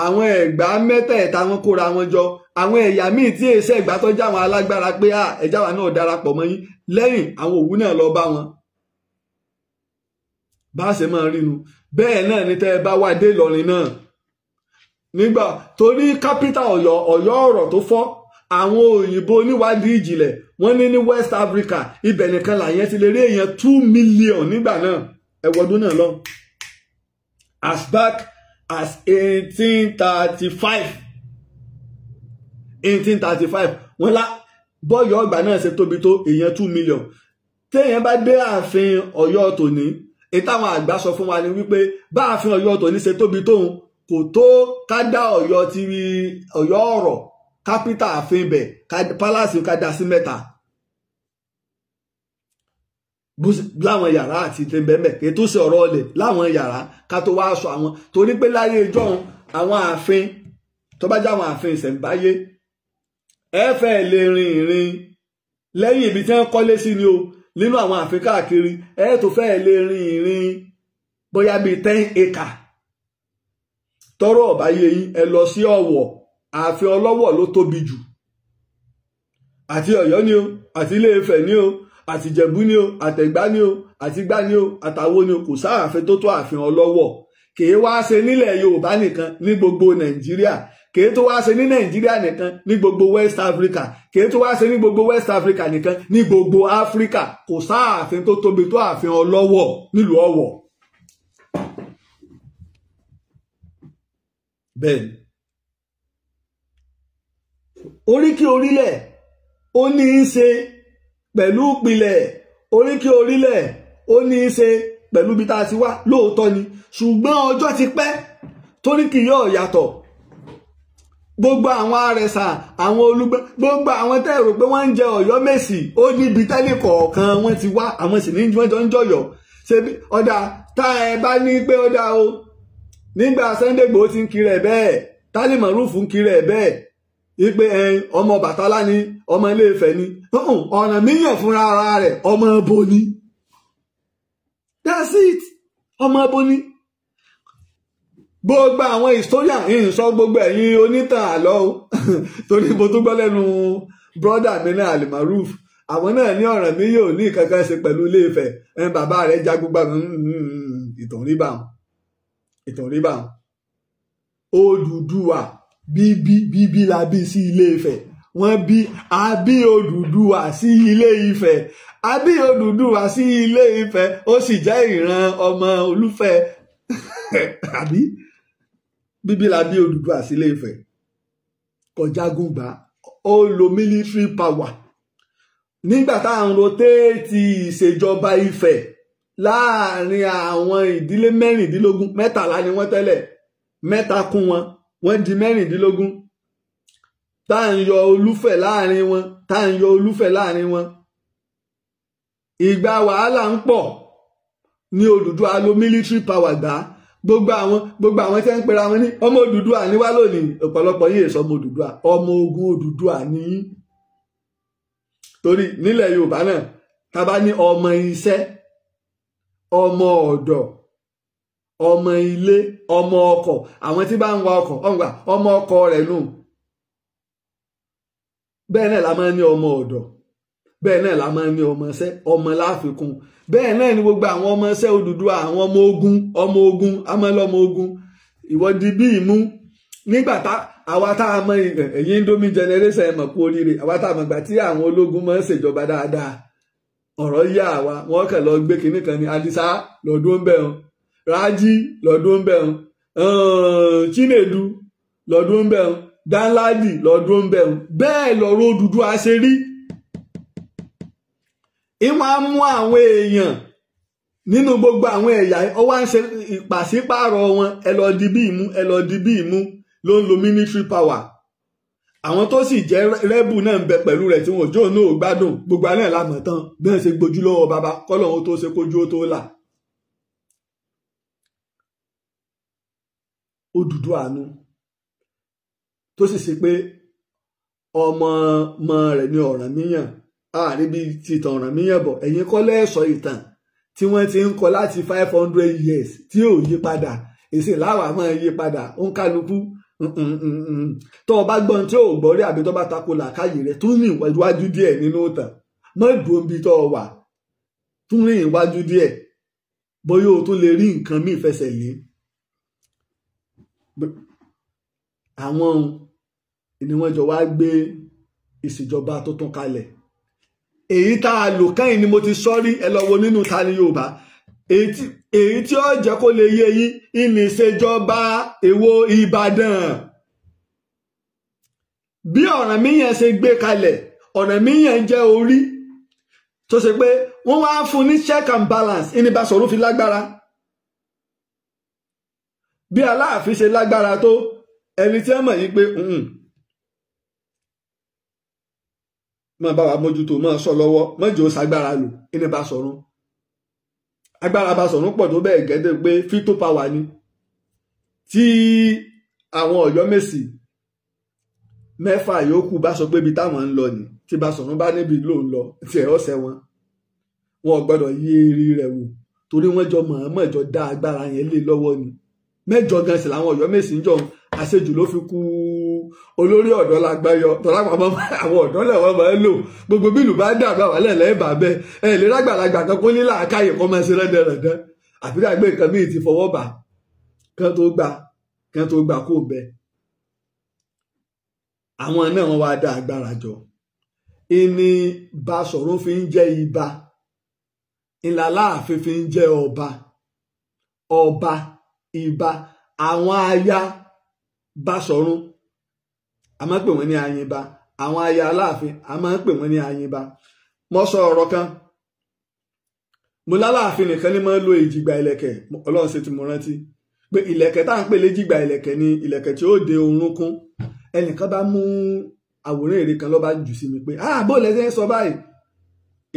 Speaker 1: àwọn Ẹ̀gbá mẹ́tẹ̀ẹ̀ta wọn kóra wọn jọ àwọn ẹ̀yà míì tí èsì Ẹ̀gbá tó já àwọn alágbára pé ẹ̀já wa náà darapọ̀ mọ́ yín lẹ́yìn àwọn Òwu náà lọ bá wọn bá ṣe máa rínu bẹ́ẹ̀ náà ní tẹ́ ẹ bá wá dé Ìlọrin náà nígbà torí kápítà Ọ̀yọ́ ọ̀rọ̀ tó fọ́ àwọn òyìnbó oníwádìí ìjìnlẹ̀ wọ́n ní West Africa ibẹ̀ nìkan làyẹn ti lè rí èèyàn 2 million nígbà náà ẹ̀wọ̀dún náà lọ as back as 1835 wọ́n lá bọ́yọ̀ ọgbà náà ṣe tóbi tó èèyàn 2 million téèyàn bá dé ààfin Ọ̀yọ́ tòní ìtàwọn àgbà sọ fún wa ni wípé bá ààfin Ọ̀yọ́ tòní ṣe tóbi tóun kò tó ká dá Ọ̀yọ́ ti Ọ̀yọ́ ọ̀rọ̀ kápítà ààfin ibẹ̀ pálásì ká dá sí 3 láwọn yàrá àti tẹ́ńbẹ́ńbẹ́ kí tó ṣe ọ̀rọ̀ ọlẹ̀ láwọn yàrá ká tó wá aṣọ àwọn torí pé láyé ìjọ àwọn ààfin tó bá jáwọn ààfin ìṣẹ̀ǹbáyé ẹ fẹ́ lè rin ìrìn lẹ́yìn ibi tí wọ́n kọ́lé sí ni o nínú àwọn ààfin káàkiri ẹ tó fẹ́ lè rin ìrìn bóyá bíi 10 acre tọrọ ọ̀báyé yín ẹ lọ sí Ọ̀wọ̀ ààfin Ọlọ́wọ̀ ló tóbi jù àti Ọ̀yọ́ ni o àti Ilé Ifẹ̀ ni o àti Ìjẹ̀bú ni o àtẹ̀gbá ni o àti Gbá ni o àtàwo ni o kò sáàfin tó tó ààfin Ọlọ́wọ̀ kìí wá ṣe nílẹ̀ Yorùbá nìkan ní gbogbo Nàìjíríà kì í tó wá ṣe ní Nàìjíríà nìkan, ní gbogbo West Africa, kì í tó wá ṣe ní gbogbo West Africa nìkan, ní gbogbo Áfíríkà. Kò sáàfin tó tóbi tó ààfin Ọlọ́wọ̀ nílùú Ọ̀wọ̀. Bẹ́ẹ̀ ni oríkì orílẹ̀ ó ní í ṣe pẹ̀lú ìpìlẹ̀, oríkì orílẹ̀ ó ní í ṣe pẹ̀lú bí tá a ti wá, lóòótọ́ ni, ṣùgbọ́n ọjọ́ ti pẹ́ toríkì yóò yàtọ̀. Gbogbo àwọn àrẹ̀sà, àwọn olùgbé, gbogbo àwọn tẹ́ rò pé wọ́n ń jẹ Ọ̀yọ́ Mèsì, ó níbi tẹ́lẹ̀ kọ̀ọ̀kan wọ́n ti wá, àwọn sì ní wọ́n jọ ń jọyọ̀. Ṣé ọ̀dà tá ẹ bá ní pé ọ̀dà o nígbà Sunday Igboho ti ń kiri ẹ̀ bẹ́ẹ̀, Tálí Mọ̀rúfù ń kiri ẹ̀ bẹ́ẹ̀, wípé ọmọ Ọbàtálá ni, ọmọ Ilé-Ifẹ̀ ni, Ọ̀rànmíyàn fúnra ara rẹ̀ ọmọ ibo ni. That's it, ọmọ ibo ni. Gbogbo àwọn historian ń sọ gbogbo ẹ̀yin onítàn àlọ́ o torí mo tún gbọ́ lẹ́nu brother mi náà Al-Maruf, àwọn náà ní Ọ̀rànmíyàn ò ní kankan ṣe pẹ̀lú Ilé-Ifẹ̀, bàbá rẹ̀ jagungbà ìtàn rí báwọn, ìtàn rí báwọn. Odùduwà bíbí la bí sí Ilé-Ifẹ̀, wọ́n bí àbí Odùduwà sí Ilé-Ifẹ̀, àbí Odùduwà sí Ilé-Ifẹ̀, ó sì jẹ́ ìran ọmọ Olúfẹ̀ àbí bíbí la bí Odùduwà sí Ilé-Ifẹ̀. Kò jagun gbà, ó lo military power. Nígbà tá à ń rotéètì ìṣèjọba Ifẹ̀ láàrin àwọn ìdílé mẹ́rìndínlógún, 13 ni wọ́n tẹ́lẹ̀, 3 kún wọn, wọ́n di 16. Tá à ń yọ Olúfẹ̀ láàrin wọn, tá à ń yọ Olúfẹ̀ láàrin wọn. Ìgbà wàhálà ń pọ̀ ní Odùduwà lo military power gbà. Gbogbo àwọn tẹ́ ń pera wọn ní ọmọ Odùduwà ní wá lónìí, ọ̀pọ̀lọpọ̀ yìí sọ ọmọ Odùduwà, ọmọ ogun Odùduwà ní. Torí nílẹ̀ Yorùbá náà tá bá ní ọmọ iṣẹ́, ọmọ ọ̀dọ̀, ọmọ ilé, ọmọ ọkọ̀, àwọn tí bá ń wa ọkọ̀ ọmọ ọkọ̀ rẹ̀ nù. Bẹ́ẹ̀ náà la máa ń ní ọmọ ọ̀dọ̀, bẹ́ẹ̀ náà la máa ń ní ọmọ iṣẹ́, ọmọ láfikún. Bẹ́ẹ̀ náà ni gbogbo àwọn ọmọ iṣẹ́ Odùduwà, àwọn ọmọ ogun, amọ́lọ́mọ ogun. Ìwọ di bí ìmú. Nígbà àwa tá a mọ ẹ̀yìn Indomie generation ẹ̀ mọ̀ kú oríire, àwa tá a mọ̀ gbà tí àwọn ológun máa ń ṣèjọba dáadáa. Ọ̀rọ̀ yá àwa, wọ́n kàn lọ gbé kinní kan ní Adisa lọ́dún ń bẹ̀ wọn, Rájí lọ́dún ń bẹ̀ wọn, Chinedu lọ́dún ń bẹ̀ wọn, Danladi lọ́dún ń bẹ̀ wọn. Bẹ́ẹ̀ lọ̀rọ̀ Odùduwà ṣe rí. Ìwọ̀n á mú àwọn èèyàn nínú gbogbo àwọn ẹ̀yà, ó wá ń ṣe ìpàsípààrọ̀ wọn, ẹ lọ di bí ìmú, ẹ lọ di bí ìmú, ló ń lo military power. Àwọn tó sì jẹ́ rẹ́bù náà ń bẹ pẹ̀lú rẹ̀ tí wọn ò jó náà ò gbádùn, gbogbo alẹ́ làmọ̀ tán bí wọ́n ṣe gbójú lọ́wọ́ bàbá kọ́lọ́hún tó ṣe kójú ó tó là. Odùduwà nu tó sì ṣe pé ọmọ rẹ̀ ní Ọ̀rànmíyàn, ààrí bíi ti ìtàn Ọ̀rànmíyàn bọ̀, ẹ̀yin kọ́ lẹ́ẹ̀sọ ìtàn tí wọ́n ti ń kọ láti 500 years tí ò yí padà, èsì láwà máa yí padà, ó ń kálukú. Tó o bá gbọ́n tí ò gbọ́ rí àbí tó bá tako làákàyè rẹ̀, tún rìn iwájú díẹ̀ nínú ìtàn, má dùn bí tó o wà, tún rìn iwájú díẹ̀, bóyá o tún lè rí nǹkan míì fẹsẹ̀ lé. Àwọn ni wọ́n jọ wá gbé ìṣèjọba tó tún kalẹ̀. Èyí tá a lò kẹ́yìn ni mo ti sọ rí, ẹ lọ wo nínú Ta Ni Yorùbá. Èyí tí ó jẹ́ kó lè yé yín ìní ìṣèjọba Èwo Ìbàdàn. Bí Ọ̀rànmíyàn ṣe gbé kalẹ̀, Ọ̀rànmíyàn jẹ́ orí tó ṣe pé wọ́n wá fún ní check and balance, ìní Basọ̀rún fi lágbára. Bí Aláàfin ṣe lágbára tó, ẹni tí ẹ mọ̀ yí pé máa bá wa mójútó, máa sọ lọ́wọ́, mọ́jọ́ ṣagbára lò, ìní Basọ̀rún. Agbára Basọ̀rún pọ̀ tó bẹ́ẹ̀ gẹ́gẹ́ pé fító power ni. Tí àwọn Ọ̀yọ́ Mèsì 6 yòókù bá sọ pé ibi táwọn ń lọ ni, tí Basọ̀rún bá níbi ló ń lọ, tí ẹ̀ ọ̀sẹ̀ wọn ò gbọ́dọ̀ yí eré rẹ̀ wò, torí wọ́n jọ mọ̀ọ́mọ̀ jọ dá agbára yẹn lé lọ́wọ́ ni. 9 gan sì làwọn Ọ̀yọ́ Mèsì ń jọ àṣejù ló fi kú olórí ọ̀dọ́ lágbáyọ, tọ́lá àwọn ọ̀dọ́ lẹ́wọ̀n máa ń lò, gbogbo bílù bá dàgbà wà lẹ́lẹ́ bàbẹ́ ẹ̀ lè lágbàlagbà kan kó ní làákàyè kọ́ máa ṣe rẹ́dẹ̀rẹ̀dẹ́, àfi dàgbé nǹkan míì ti fọwọ́ bà kán tó gbà kó bẹ. àwọn náà wọ́n wá dá agbára jọ ìní Basọ̀rún fi ń jẹ́ ibà ìlà Aláàfin fi ń jẹ́ ọba ọba ibà àwọn aya Basọ̀rún a máa ń pè wọ́n ní Ayinba àwọn aya Aláàfin a máa ń pè wọ́n ní Ayinba. Mo sọ ọ̀rọ̀ kan mo lálàáfin nìkan ní máa ń lo ìjìgbà ìlẹ̀kẹ̀ Ọlọ́run ṣe tí mo rántí pé ìlẹ̀kẹ̀ tá à ń pè léjìgbà ìlẹ̀kẹ̀ ni ìlẹ̀kẹ̀ tí ó de orúnkún. Ẹnìkan bá mú àwòrán ère kan ló bá jù sí mi pé bó lẹ́sẹ̀ ń sọ báyìí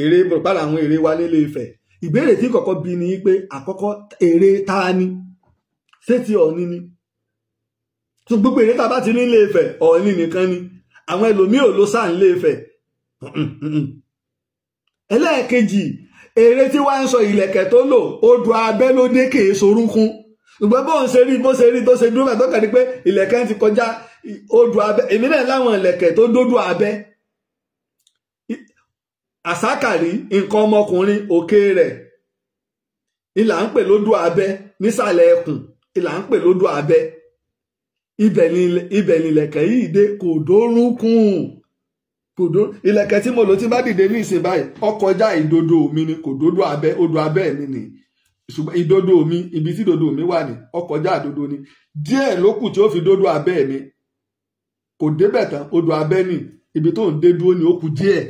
Speaker 1: ère padà àwọn ère wa nílé Ifẹ̀. Ìbéèrè tí kọ́kọ́ bí ni pé àkọ́kọ́ ère ta ni ṣé ti Ọ̀ọ̀ni ni tó gbogbo ère tá a bá ti ní ilé Ifẹ̀ Ọ̀ọ̀ni nìkan ni àwọn ẹlòmíì ò ló sáà nílé Ifẹ̀. Ẹlẹ́ẹ̀kejì ère tí wàá ń sọ ìlẹ̀kẹ̀ tó lò odò abẹ́ ló dé kèé sorúnkún ṣùgbọ́n bó ń ṣe rí bó ṣe rí tó ṣe dúró bẹ́ẹ̀ tó kàn ní pé ìlẹ̀kẹ̀ ti kọjá odò abẹ́ èmi náà láwọn ìlẹ̀kẹ̀ tó dódò abẹ́ àsákàrí nǹkan ọmọkùnrin òkè rẹ̀ ìlà ń pè lódò abẹ́ nísàlẹ̀ ẹkùn ìlà ń pè lódò abẹ́ ibẹ̀ ni ìlẹ̀kẹ̀ yìí dé kò dórúnkún ìlẹ̀kẹ̀ tí mo lò tí bá dìde ní ìsìn báyìí ọkọjá ìdodo mi ni kò dódò abẹ́ odò abẹ́ mi ni ṣùgbọ́n ìdodo mi ibi tí ìdodo mi wà ní ọkọjá ìdodo ni díẹ̀ ló kù tí ó fi dódò abẹ́ mi kò débẹ̀ tán odò abẹ́ ni ibi tó ń dé dúró ni ó kù díẹ̀.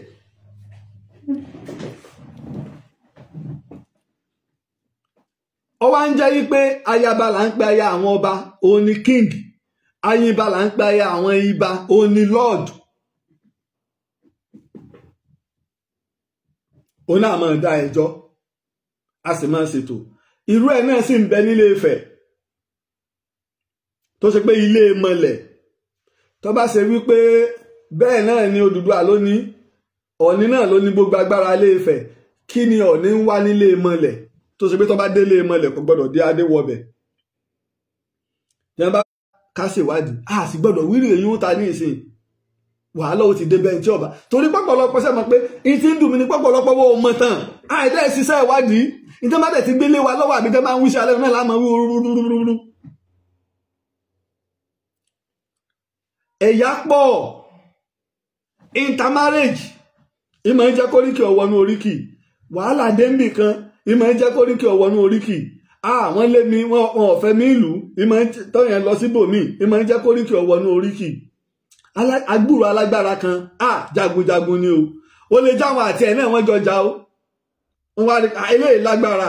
Speaker 1: Ó wá ń jẹ́ wípé ayaba là ń pe aya àwọn ọba òun ni king Ayinba là ń pe aya àwọn ibà òun ni lord. Òun náà máa dá ẹjọ́ a sì máa ṣètò irú ẹ̀ náà sì ń bẹ nílé Ifẹ̀ tó ṣe pé ilé mọlẹ̀ tó bá ṣe wípé bẹ́ẹ̀ náà ni Odùduwà ló ní Ọ̀ọ̀ni náà ló ní gbogbo agbára ilé Ifẹ̀ kí ni Ọ̀ọ̀ni ń wá nílé mọlẹ̀ tó ṣe pé tó bá délé mọlẹ̀ kò gbọdọ̀ dé adéwọbẹ̀ jẹ́ bá ká ṣèwádìí a sì gbọdọ̀ wíri èyí ń ta ní ìsìn wàhálà ó ti dé bẹ́ẹ̀ tí ọba torí pọ̀pọ̀lọpọ̀ sẹ́mọ pé ìtì ń dùn mí ní pọ̀pọ̀lọpọ̀ wo mọ̀ tán àìdẹ́ ṣiṣẹ́ ìwádìí ìtẹ́ bá tẹ̀ ti gbélé wa lọ́wọ́ àbí tẹ́ máa ń wíṣẹ́ alẹ́ náà láàmú rúrúrúrú. Ẹ̀yà pọ̀ intermarriage ìmọ̀ ń jẹ́ kóríkì ọ̀wọ́nú oríkì wàhálà débì kan ìmọ̀ ń jẹ́ kóríkì ọ̀wọ́nú oríkì wọ́n lé mi wọn ò fẹ́ mi ìlú ìmọ̀ ń tọ́yàn lọ síbòmí ìmọ̀ ń jẹ́ kóríkì ọ̀wọ́nú oríkì agbúrò alágbára kan jagunjagun ni ó lè jáwọn àti ẹ̀ náà wọ́n jọ jà ó wọ́n wá eléyìí lágbára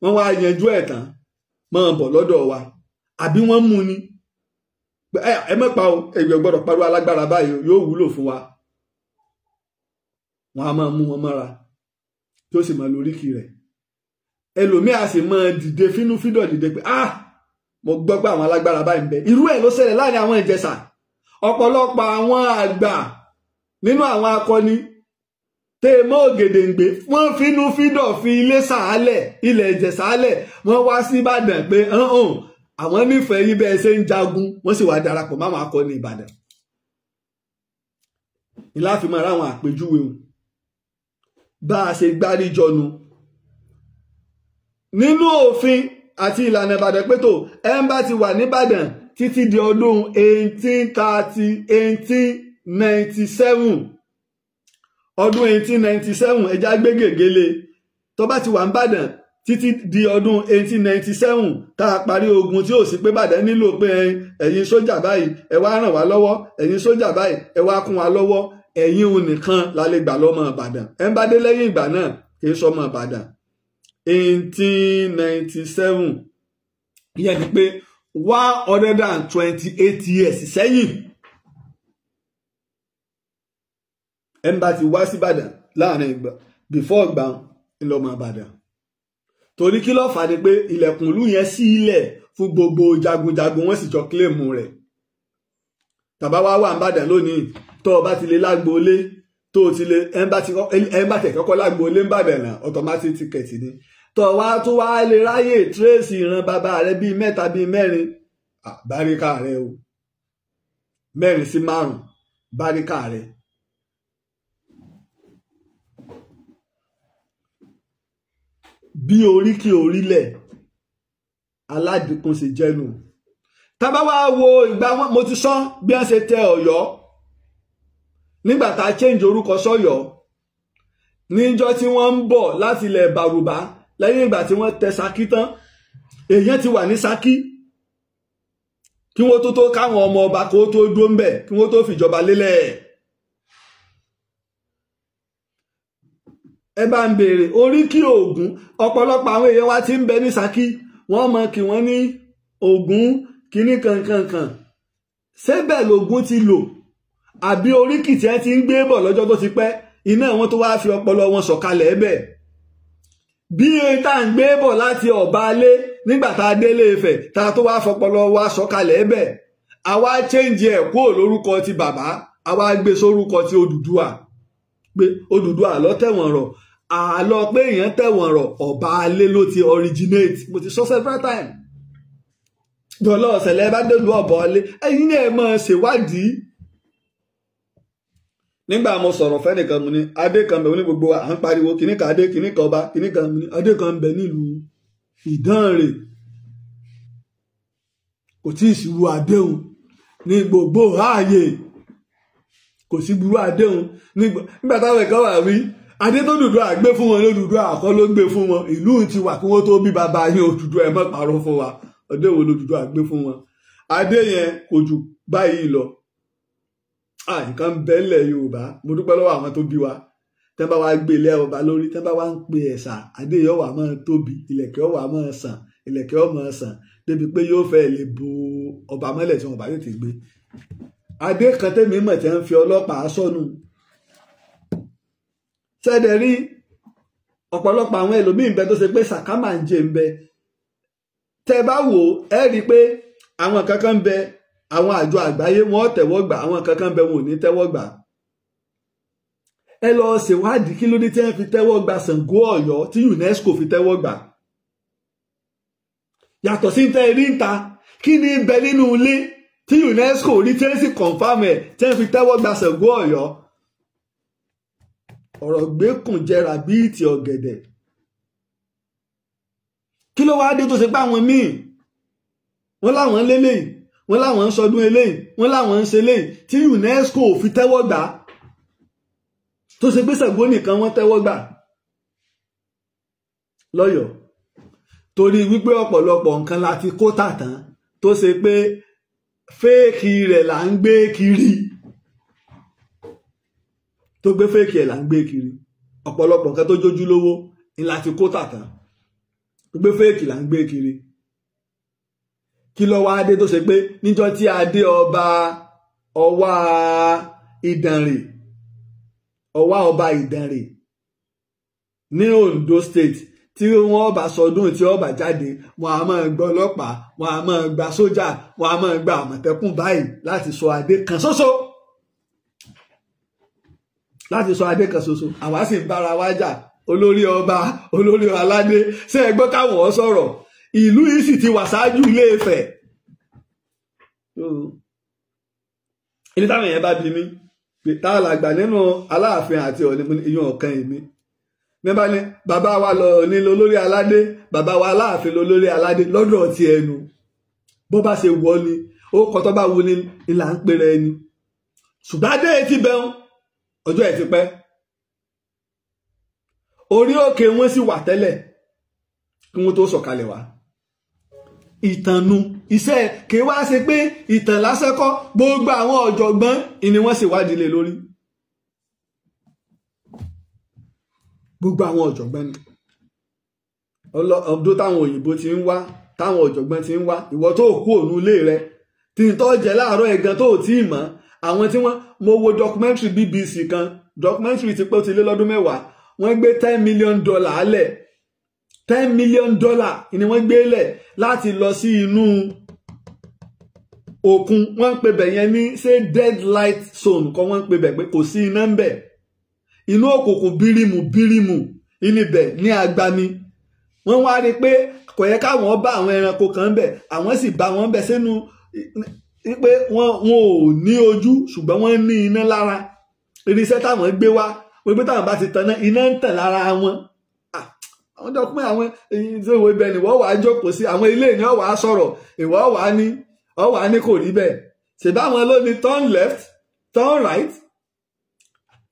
Speaker 1: wọ́n wá yanjú ẹ̀ tán máa bọ̀ lọ́dọ̀ wa àbí wọ́n mú ni ẹ mọ̀ pa o ẹ̀yọ̀ gbọ́dọ̀ pariwo alágbára báyìí yóò wúlò fún wa wọ́n á máa mú wọn mọ́ra tó sì máa lóríkì rẹ̀ ẹlòmíà sì máa dìde fínúfíndọ̀ dìde pé mo gbọ́ pé àwọn alágbára báyìí ń bẹ irú ẹ̀ ló ṣẹlẹ̀ láàrin àwọn Ìjẹ̀ṣà ọ̀pọ̀lọpọ̀ àwọn àgbà nínú àwọn akọni tèmọ́ Ògèdèǹgbé wọ́n fínúfíndọ̀ fi ilé sàálẹ̀ ilẹ̀ Ìjẹ̀ṣàálẹ̀ wọ́n wá sí Ìbàdàn pé àwọn nífẹ̀ẹ́ yín bẹ́ẹ̀ ṣe ń jagun wọ́n sì wá darapọ̀ máwọn akọni Ìbàdàn ìláfimọ́ ráwọn àpèjúwe bá a ṣe gbáríjọnu nínú òfin àti ìlànà Ìbàdàn pé tó ẹ ń bá ti wà nìbàdàn títí di ọdún 1897 ọdún 1897 ẹja gbé gègéle tó bá ti wà nìbàdàn títí di ọdún 1897 tá a parí ogun tí ò sí pé Ìbàdàn nílò pé ẹ̀yin sójà báyìí ẹ wá ràn wá lọ́wọ́ ẹ̀yin sójà báyìí ẹ wá kún wa lọ́wọ́ ẹ̀yin òun nìkan la lè gbà lọ́mọ Ìbàdàn ẹ ń bá dé lẹ́yìn ìgbà náà kì í sọmọ Ìbàdàn 1897 ìyẹn ni pé 128 years sẹ́yìn ẹ ń bá ti wá sí Ìbàdàn láàrin ìgbà before ìgbà ńlọmọ Ìbàdàn torí kí ló fà á ni pé ilẹ̀kùn ìlú yẹn sí ilẹ̀ fún gbogbo jagunjagun wọ́n sì jọ kílèmù rẹ̀ tàbá wá wà nìbàdàn lónìí tó o bá ti lè lágboolé tó o ti lè ẹ bá tẹ̀ kọ́kọ́ lágboolé nìbàdàn náà automatic ticket ni tó wá tó wá lè ráyè tírèsì ìran bàbá rẹ bíi mẹ́ta bíi mẹ́rin báríkà rẹ o 4 sí 5 báríkà rẹ. bí oríkì orílẹ̀ aládìkún ṣe jẹ́nu tá bá wá wo ìgbà wọn mo ti sọ bí wọ́n ṣe tẹ Ọ̀yọ́ nígbà tá a change orúkọ sọ́yọ́ níjọ́ tí wọ́n ń bọ̀ láti ilẹ̀ Bàrùbá lẹ́yìn ìgbà tí wọ́n tẹ Ṣakí tán èèyàn ti wà ní Ṣakí kí wọ́n tó káwọn ọmọ ọba kó tó dúró ń bẹ̀ kí wọ́n tó fìjọba lélẹ̀. ẹ bá ń béèrè oríkì Ògún ọ̀pọ̀lọpọ̀ àwọn èèyàn wa ti ń bẹ ní Ṣakí wọ́n mọ̀ kí wọ́n ní Ògún kíní kankankan ṣébẹ̀ lògún ti lò àbí oríkì tí wọ́n ti ń gbé bọ̀ lọ́jọ́ tó ti pẹ́ iná wọn tó wá fi ọpọlọ wọn sọ̀kalẹ̀ ẹ̀bẹ̀ bí tá à ń gbé bọ̀ láti Ọ̀bálé nígbà tá a délé Ifẹ̀ tá a tó wá fọpọlọ wa sọ̀kalẹ̀ ẹ̀bẹ̀ àwa change ẹ̀ kúrò lórúkọ ti bàbá àwa gbé sórúkọ ti Odùduwà pé Odùduwà ló tẹ̀wọ̀n rọ̀ àlọ́ pé èèyàn tẹ̀wọ̀n rọ̀ Ọ̀bálé ló ti originate mo ti sọ several times dọ̀lọ́ ọ̀sẹ̀lẹ̀ bá délùú Ọ̀bálé ẹ̀yin náà ẹ̀ máa ṣèwádìí. Nígbà mo sọ̀rọ̀ fẹ́nìkan mu ní adé kan bẹ̀ ní gbogbo à ń pariwo kìíní kan adé kìíní kan ọba kìíní kan mu ní adé kan bẹ̀ nílùú Ìdánrè kò tí ì síwú adéhùn ní gbogbo ààyè kò sí burú adéhùn nígbà táwọn ẹ̀kọ́ wà wí adé tó Odùduwà gbé fún wọn l'Odùduwà àkọ́ ló gbé fún wọn ìlú ti wà kí wọ́n tó bí bàbá yín Odùduwà ẹ̀ mọ́ parọ́ fún wa ọdẹ wo l'Odùduwà gbé fún wọn adé yẹn kò jù báyìí lọ. Nǹkan bẹ́ẹ̀lẹ̀ Yorùbá mo dúpẹ́ lọ́wọ́ àwọn tó bí wa tẹ́ bá wá gbé ilé ọba lórí tẹ́ bá wá ń pe ẹ̀sà adé yóò wà máa tóbi ìlẹ̀kẹ̀ ó wà máa sàn ìlẹ̀kẹ̀ ó máa sàn débi pé yóò fẹ́ lè bo ọba mọ́lẹ̀ tí wọn bá tètè gbé adé kan tẹ́mi mọ̀ tẹ́ ń fi ọlọ́pàá sọ́nù tẹ́lẹ̀ rí ọ̀pọ̀lọpọ̀ àwọn ẹlòmíín bẹ tó ṣe pé sàkámà ń jẹ ń bẹ tẹ́ bá wò ẹ rí i pé àwọn kankan ń bẹ àwọn àjọ àgbáyé wọn tẹ́wọ́ gbà àwọn kankan bẹ wọn ò ní tẹ́wọ́ gbà ẹ lọ ṣèwádìí kí ló dé tí wọ́n fi tẹ́wọ́ gbà Ṣàngó Ọ̀yọ́ tí UNESCO fi tẹ́wọ́ gbà yàtọ̀ sí tẹ rí ń ta kí ni bẹ nínú ilé tí UNESCO rí tí wọ́n sì confam ẹ̀ tí wọ́n fi tẹ́wọ́ gbà Ṣàngó Ọ̀yọ́ ọ̀rọ̀ gbẹ́kùn jẹrà bí ìtì ọ̀gẹ̀dẹ̀ kí ló wá dé tó ṣe pé àwọn míì wọ́n láwọn lélẹ́yìn wọ́n láwọn ń sọdún eléyìí wọ́n láwọn ń ṣe eléyìí tí UNESCO ò fi tẹ́wọ́ gbà tó ṣe pé Ṣàngó nìkan wọ́n tẹ́wọ́ gbà lọ́yọ̀ọ́ torí wípé ọ̀pọ̀lọpọ̀ nǹkan la ti kó tà tán tó ṣe pé fẹ́ẹ̀kì rẹ̀ là ń gbé kiri tó gbé fẹ́ẹ̀kì ẹ̀ là ń gbé kiri ọ̀pọ̀lọpọ̀ nǹkan tó jójú lówó ni la ti kó tà tán tó gbé fẹ́ẹ̀kì là ń gbé kiri kí ló wá dé tó ṣe pé níjọ́ tí adé ọba Ọwá Ìdànrè Ọwá ọba Ìdànrè ní Ondo State tí wọ́n bá sọdún tí wọ́n bá jáde wọ́n á máa gba ọlọ́pàá wọ́n á máa gba sójà wọ́n á máa gba àmọ̀tẹ́kùn báyìí láti sọ adé kan ṣoṣo àwa sì ń bára wa jà olórí ọba olórí aládé ṣé ẹ gbọ́ káwọn ọ sọ̀rọ̀ ìlú yìí sì ti wà ṣáájú Ilé Ifẹ̀ ilé táwọn èèyàn bá bí mi táwọn làgbà nínú Aláàfin àti Ọọ̀ni ìyún ọ̀kan èmi nígbà ní bàbá wa lọ ní lólórí aládé bàbá wa Aláàfin lólórí aládé lọ́dọ̀ ti ẹnu bó bá ṣe wọ ni ó kọ́ tó bá wo ni ìlà ń pèrè ẹni ṣùgbọ́n adé ti bẹun ọjọ́ ẹ̀ ti pẹ́ orí òkè wọn sì wà tẹ́lẹ̀ kí wọ́n tó sọ̀kalẹ̀ wá ìtànù iṣẹ́ kì í wá ṣe pé ìtàn lásán kọ́ gbogbo àwọn ọ̀jọ̀gbọ́n ni wọ́n sì wádìí lé lórí gbogbo àwọn ọ̀jọ̀gbọ́n ni ọdún táwọn òyìnbó ti ń wá táwọn ọ̀jọ̀gbọ́n ti ń wá ìwọ tó kú òun ilé rẹ tí n tó jẹ láàárọ̀ ẹ̀gan tó tí ì mọ̀ àwọn tí mo wo documentary BBC kan documentary ti pẹ́ ó ti lé lọ́dún 10 wọ́n gbé $10 million lẹ̀ $10 million ni wọ́n gbé lẹ̀ láti lọ sí inú òkun wọ́n ń pe bẹ̀ yẹn ní ṣé dead light zone kan wọ́n ń pe bẹ̀ pé kò sí iná ń bẹ̀ inú òkùnkùn bírímù níbẹ̀ ní agbami wọ́n wá rí i pé kò yẹ káwọn bá àwọn ẹranko kan bẹ̀ àwọn sì bá wọn bẹ̀ sínú pé wọn ò ní ojú ṣùgbọ́n wọ́n ní iná lára irinṣẹ́ táwọn gbé wá pé táwọn bá ti tan iná ń tàn lára wọn àwọn dọ́kúmẹ́ àwọn ìṣòwò ibẹ̀ ni wọ́n wàá jókòó sí àwọn ilé ìyẹn wàá sọ̀rọ̀ ìwọ́ wàá ní ọ wà ní kò rí bẹ́ẹ̀ ṣèbáwọn ló ní turn left turn right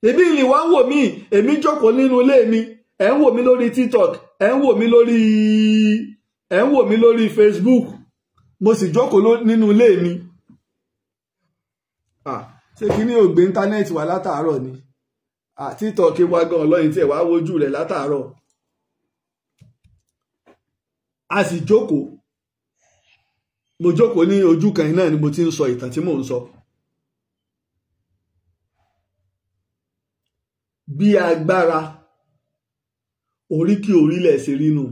Speaker 1: ebi ìlì wa ń wò mí èmi jókòó nínú ilé mi ẹ̀ ń wò mí lórí TikTok ẹ̀ ń wò mí lórí Facebook mo sì jókòó nínú ilé mi ṣé kí ní ògbé íńtánẹ́ẹ̀tì wà látàárọ̀ ni TikTok wa gan ọlọ́yin tí ẹ̀ wá wojú rẹ̀ látàárọ̀ a sì jókòó mo jókòó ní ojú kan náà ni mo ti ń sọ ìtàn tí mò ń sọ bí agbára oríkì orílẹ̀ ṣe rínú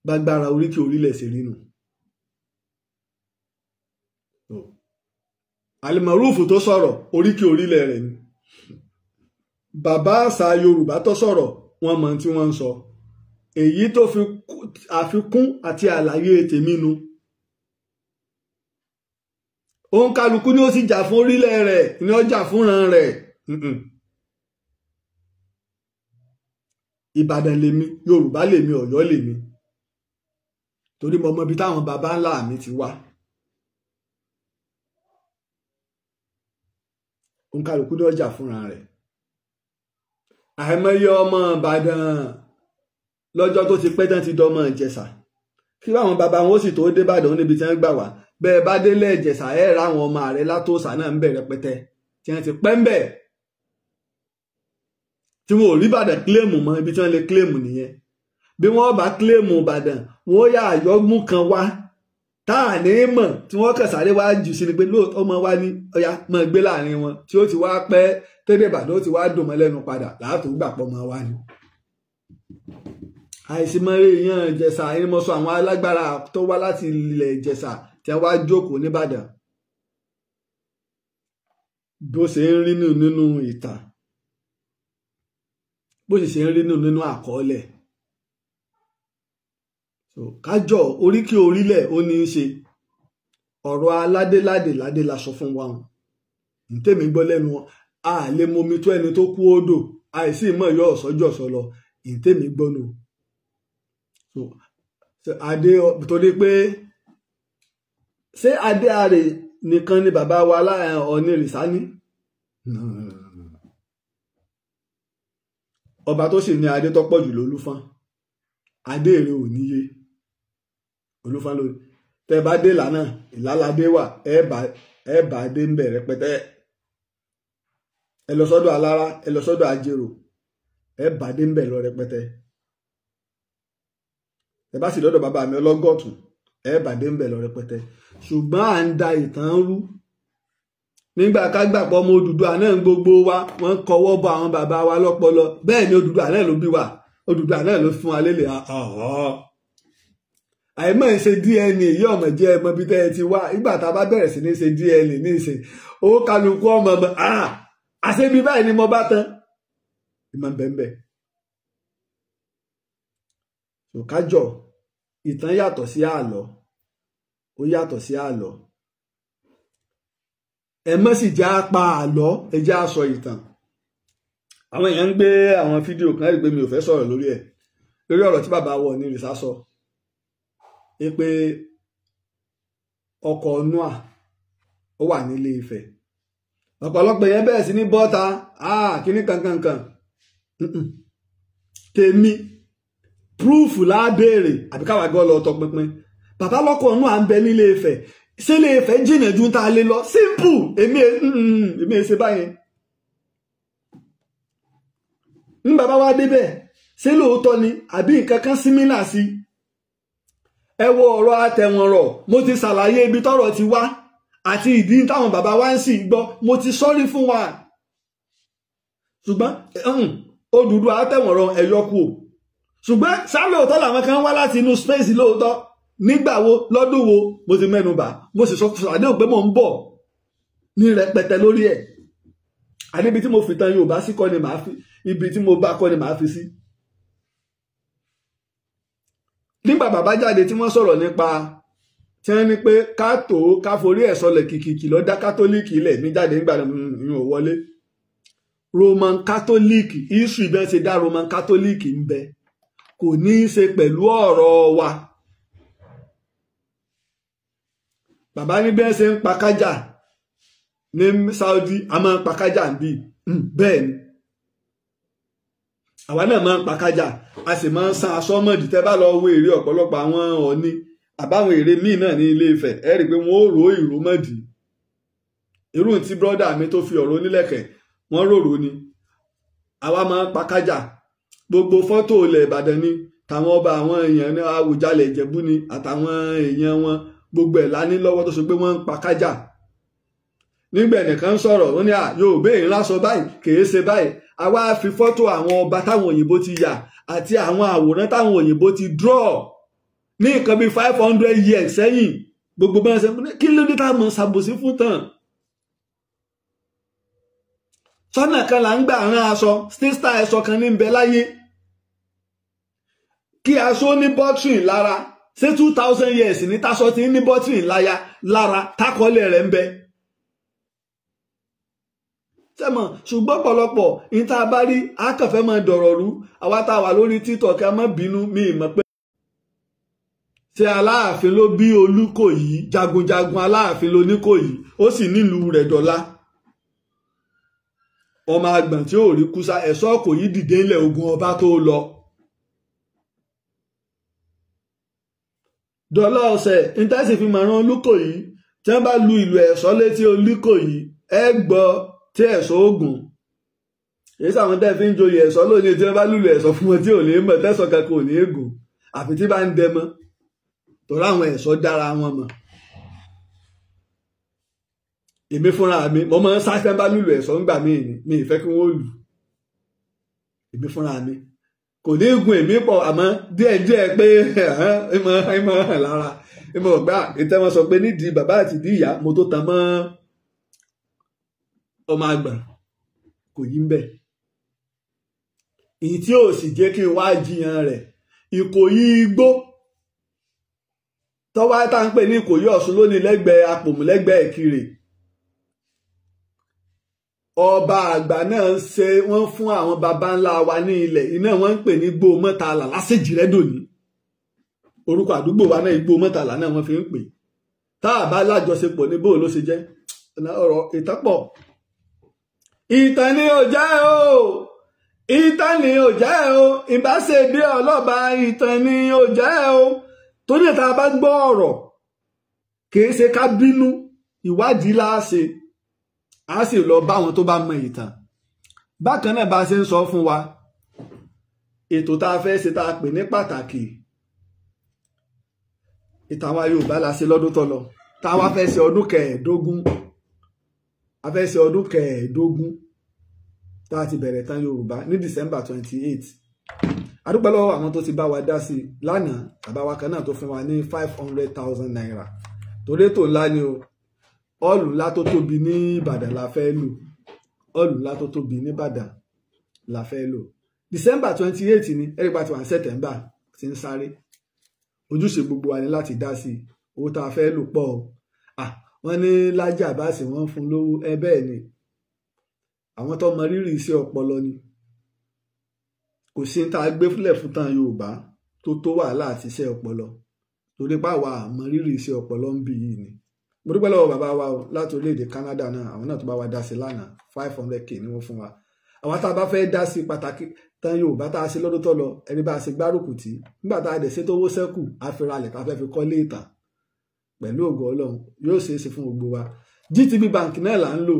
Speaker 1: gbàgbára oríkì orílẹ̀ ṣe rínú Alimarufu tó sọ̀rọ̀ oríkì orílẹ̀ rẹ̀ ni bàbá àṣà Yorùbá tó sọ̀rọ̀ wọ́n mọ̀ tí wọ́n ń sọ èyí tó fi àfikún àti àlàyé tèmi nu òun kálukú ni ó sì jà fún orílẹ̀ rẹ̀ ni ó jà fúnran rẹ̀ Ìbàdàn lèmi Yorùbá lèmi Ọ̀yọ́ lèmi torí mo mọ ibi táwọn baba ńlá mi ti wá òun kálukú ni ó jà fúnra rẹ̀ àìmọye ọmọ Ìbàdàn lọ́jọ́ tó ti pẹ́ tán ti dọmọ Ìjẹ̀ṣà kí báwọn bàbá wọn ó sì tó dé Ìbàdàn níbi tí wọ́n gbà wá bẹ́ẹ̀ bá délé Ìjẹ̀ṣà ẹ̀ ra àwọn ọmọ Ààrẹ Látòsà náà ń bẹ̀ rẹpẹtẹ tí wọ́n ti pẹ́ ń bẹ̀ tí wọn ò rí Ìbàdàn kílèmù mọ́ ibi tí wọ́n lè kílèmù nìyẹn bí wọ́n bá kílèmù Ìbàdàn wọ́n yà àyọ́mú kan wá tá à ní mọ̀ tí wọ́n kàn sáré wá jù sí ni pé lóòótọ́ ọmọ wa ní ọya máa gbé láàrin wọn tí ó ti wá pẹ́ tẹ́lẹ̀ Ìbàdàn ó ti wá dùn mọ́ lẹ́nu padà láàtò gbàpọ̀ mọ́ wa ni. àìsímọ́rẹ́ èèyàn Ìjẹ̀ṣà ìrìnmọ́sọ àwọn alágbára tó wá láti ilẹ̀ Ìjẹ̀ṣà tí wọ́n wá jókòó nìbàdàn bó ṣe ń rí nínú ìtàn bó sì ṣe ń rí nínú àkọọ́lẹ̀ kájọ oríkì orílẹ̀ ó ní í ṣe ọ̀rọ̀ aládéládé la sọ fún wa ntẹ́mi gbọ́ lẹ́nu wọn a lè momi tó ẹni tó kú odò àìsí ìmọ̀ yọ ọ̀sọ́jọ́ sọ lọ ntẹ́mi gbọ́nu adé torí pé ṣé adé àrè nìkan ni bàbá wa Ọọ̀ni Ìrìṣà ní ọba tó sì ní adé tó pọ̀ jù lólúfọ́n adé èrè ò níye olúfọ́n ló tẹ bá dé lánàá ìlàládé wà ẹ bá dé ń bẹ rẹpẹtẹ ẹ lọ sọ́dọ̀ alára ẹ lọ sọ́dọ̀ ajérò ẹ bá dé ń bẹ lọ rẹpẹtẹ ẹ bá sì lọ́dọ̀ bàbá mi ọlọ́gọ́tún ẹ bá dé ń bẹ lọ rẹpẹtẹ ṣùgbọ́n à ń da ìtàn rú nígbà kágbàpọ̀ ọmọ Odùduwà náà gbogbo wa wọ́n kọwọ́ bọ àwọn bàbá wa lọ́pọlọ bẹ́ẹ̀ ni Odùduwà náà ló bí wa Odùduwà náà ló fún wa lélẹ̀ àìmọ̀ ṣe DNA yí ọmọ jẹ́ ẹmọ bí tẹ́ ẹ ti wá nígbà tá a bá bẹ̀rẹ̀ sí ní ṣe DNA ní ìsìn owó kálukú ọmọ àṣebi báyìí ni mo bá tán ìmọ̀ bẹ́ẹ̀ kájọ ìtàn yàtọ̀ sí àlọ́ ó yàtọ̀ sí àlọ́ ẹ mọ́ sì já pa àlọ́ ẹ já sọ ìtàn àwọn èèyàn ń gbé àwọn fídíò kan rí pé mi ò fẹ́ sọ̀rọ̀ lórí ẹ̀ lórí ọ̀rọ̀ tí bàbá wa Ọọ̀ni Ìrìṣà sọ pé ọkọ̀ Noah ó wà nílé Ifẹ̀ ọ̀pọ̀lọpọ̀ yẹn bẹ̀rẹ̀ sí ní bọ́ta kíní kankankan tèmi púrúfù lábẹ́rẹ̀ àbí káwà gọ́ lọ tọpinpin bàbá lọ́kọ̀ Noah ń bẹ nílé Ifẹ̀ ṣé ilé Ifẹ̀ jìnnà ju ta lé lọ simple èmi ṣe báyẹn ní bàbá wa débẹ̀ ṣé lóòótọ́ ni àbí nǹkan kan símílà sí ẹ wo ọ̀rọ̀ àtẹ̀wọ̀nrọ̀ mo ti ṣàlàyé ibi tọ́rọ̀ ti wá àti ìdí táwọn bàbá wa ń sì gbọ́ mo ti sọ́rí fún wa ṣùgbọ́n Odùduwà àtẹ̀wọ̀nrọ̀ ẹ̀yọkù ṣùgbọ́n ṣálóòótọ́ làwọn kan wá láti inú space lóòótọ́ nígbà wo lọ́dún wo mo ti mẹ́nu bà mo sì sọ àdéhùn pé mò ń bọ̀ ní rẹpẹtẹ lórí ẹ̀ àníbi tí mo fi tan Yorùbá sí kọ́ ni màá fi ibi tí mo bá kọ́ ni màá fi sí. nígbà bàbá jáde tí wọ́n sọ̀rọ̀ nípa tí wọ́n ní pé ká forí ẹ̀ sọlẹ̀ kìkìkì lọ dá kátólíìkì ilẹ̀ mi jáde nígbà mi ò wọlé Roman Catholic history bẹ́ẹ̀ ṣe dá Roman Catholic ń bẹ kò ní í ṣe pẹ̀lú ọ̀rọ̀ wa bàbá ní bẹ́ẹ̀ ṣe ń pa kájà ní Saudi a máa ń pa kájà ń bí bẹ́ẹ̀ ni àwa náà máa ń pa kájà a sì máa ń san aṣọ mọ̀dì tẹ́ bá lọ wo èrè ọ̀pọ̀lọpọ̀ àwọn Ọ̀ọ̀ni àbáwọn èrè míì náà ní Ilé Ifẹ̀ ẹ rí i pé wọ́n ó ro ìró mọ̀dì irú tí brọ́dà mi tó fi ọ̀rọ̀ onílẹ̀kẹ̀ wọ́n rorò ni àwa máa ń pa kájà gbogbo fọ́tò ilẹ̀ Ìbàdàn ni tàwọn ọba àwọn èèyàn ní Àwùjalẹ̀ Ìjẹ̀bú ni àtàwọn èèyàn wọn gbogbo ẹ̀ la ní lọ́wọ́ tó ṣe pé wọ́n ń pa kájà nígbà ẹnìkan sọ̀rọ̀ ó ní Yorùbá èèyàn lásọ báyìí kìí ṣe báyìí àwa fi fọ́tò àwọn ọba táwọn òyìnbó ti yà àti àwọn àwòrán táwọn òyìnbó ti draw ní nǹkan bíi 500 years sẹ́yìn gbogbo bá ń ṣe kí ló dé táwọn ṣàbòsí fún tán sọ́nà kan là ń gbà rán aṣọ style ẹ̀ṣọ kan ní ń bẹ láyé kí aṣọ ní bọ́tìrì lára ṣé 2000 years ní táṣọ ti ní bọ́tìrì lára tákọ́lẹ̀ rẹ̀ ń bẹ sẹ́mọ̀ ṣùgbọ́n pọ̀lọpọ̀ ní tá a bá rí akànfẹ́ máa dọ̀rọ̀ rú àwa tá a wà lórí TikTok ẹ má bínú mi ìmọ̀ pé ṣé Aláàfin ló bí Olúkòyí jagunjagun Aláàfin ló níkòyí ó sì nílùú rẹ̀ dọ́là ọmọ àgbọ̀n tí ò rí kúsá ẹ̀ṣọ́ Ìkòyí dìde ńlẹ̀ ogun ọba tó lọ dọ́là ọ̀sẹ̀ ìtẹ́sí fi mọ̀ràn Olúkòyí tí wọ́n bá lu ìlú ẹ̀ṣọ́ létí Olúkòyí ẹ gbọ́ tí ẹ̀ṣọ́ ogun èyí sàwọn tẹ́ fi ń joyè ẹ̀ṣọ́ lónìí tí wọ́n bá lùlù ẹ̀ṣọ́ fún wọn tí ò ní mọ̀ tẹ́sọ̀ kankan ò ní ègùn àfi tí bá ń dẹmọ́ torí àwọn ẹ̀ṣọ́ dára wọn mọ̀ èmi fúnra mi mo máa ń sáfẹ́ bá lùlù ẹ̀ṣọ́ ńgbà míì ni mi ìfẹ́ kí wọ́n lù èmi fúnra mi kò ní gun èmi pọ̀ àmọ́ díẹ̀díẹ̀ pé ìmọ̀ hàn lára ìmọ̀ ọ̀gbà ìtẹ́wọ́n sọ pé nídìí bàbá àti ìdí ìyá mo tó tan mọ́ ọmọ àgbà kò yí ń bẹ̀ èyí tí ò sì jẹ́ kí n wá jiyàn rẹ̀ Ìkòyí igbó tọ́wọ́ tá ń pè ní Ìkòyí Ọ̀ṣun lónìí lẹ́gbẹ̀ẹ́ Apòmù lẹ́gbẹ̀ẹ́ Ìkirè ọba àgbà náà ṣe wọ́n fún àwọn baba ńlá wa ní ilẹ̀ iná wọ́n ń pè ní Igbó Mọ́tàlá lásèjìrẹ́dò ní orúkọ àdúgbò wa náà Igbó Mọ́tàlá náà wọ́n fi ń pè tá a bá lájọṣepọ̀ ní bóò ló ṣe jẹ́ ọ̀rọ̀ ìtọ́pọ̀ ìtàn ni ò jẹ́ o ìtàn ni ò jẹ́ o ìbáṣedé ọlọ́ba ìtàn ni ò jẹ́ o torí tá a bá gbọ́ ọ̀rọ̀ kì í ṣe ká bínú ìwádìí láàṣe a sì lọ bá àwọn tó bá mọ ìtàn bákan náà bá ṣe ń sọ fún wa ètò tá a fẹ́ ṣe tá a pè ní pàtàkì ìtàn wa Yorùbá la ṣe lọ́dún tó lọ tá a wá fẹ́ ṣe ọdún kẹẹ̀ẹ́dógún a fẹ́ ṣe ọdún kẹẹ̀ẹ́dógún tá a ti bẹ̀rẹ̀ tán Yorùbá ní December 28 adúpẹ́ lọ́wọ́ àwọn tó ti bá wa dá sí i lánàá àbáwá kan náà tó fún wa ní 500,000 naira torí ètò ńlá ni o ọ̀lù ńlá tó tóbi ní Ìbàdàn la fẹ́ lò ọ̀lù ńlá tó tóbi ní Ìbàdàn la fẹ́ lò December 28 ni ẹ̀rí pa ti wà ní September ti ń sáré ojúṣe gbogbo wa ni láti dá sí i owó tá a fẹ́ lò pọ̀ o wọ́n ní Lájí Àbáàsì wọ́n fún lówó bẹ́ẹ̀ ni àwọn tó mọ rírì iṣẹ́ ọpọlọ ni kò sí tá a gbé fúnlẹ̀ fún tàn Yorùbá tó wàhálà àti iṣẹ́ ọpọlọ torí pàwọ́ àmọ́ rírì iṣẹ́ ọpọlọ ń bì yìí ni mo dúpẹ́ lọ́wọ́ bàbá wa láti orílẹ̀-èdè Canada náà àwọn náà tó bá wa dá sí lánàá 500k ni wọ́n fún wa àwọn tá a bá fẹ́ dá sí pàtàkì tàn Yorùbá tá a ṣe lọ́dún tó lọ ẹni bá a ṣe gbárùkù tí nígbà tá a dẹ̀ ṣe tó wó sẹ́kù àfiralẹ̀ tá a fẹ́ fi kọ́lé ìtàn pẹ̀lú ògo Ọlọ́run yóò ṣeé ṣe fún gbogbo wa GTB Bank náà là ń lò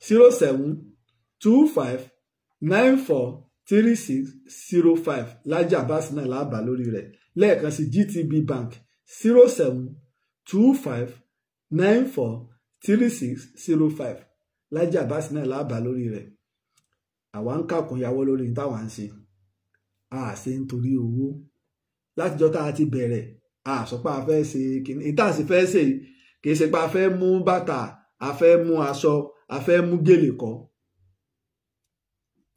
Speaker 1: 0725943605 Lájí Àbáàsì náà láàbà lórí rẹ̀ lẹ́ẹ̀kan sí GTB Bank 0725943605 Lájí Àbáàsì náà láàbà lórí rẹ̀ àwa ń kàkún yàwó lórí táwa ń ṣe a ṣe nítorí owó látijọ́ tá a ti bẹ̀rẹ̀ àsọpá a fẹ́ ṣe kìíní ìta sì fẹ́ ṣe kìí ṣe pé a fẹ́ mú bàtà a fẹ́ mú aṣọ a fẹ́ mú gèlè kọ́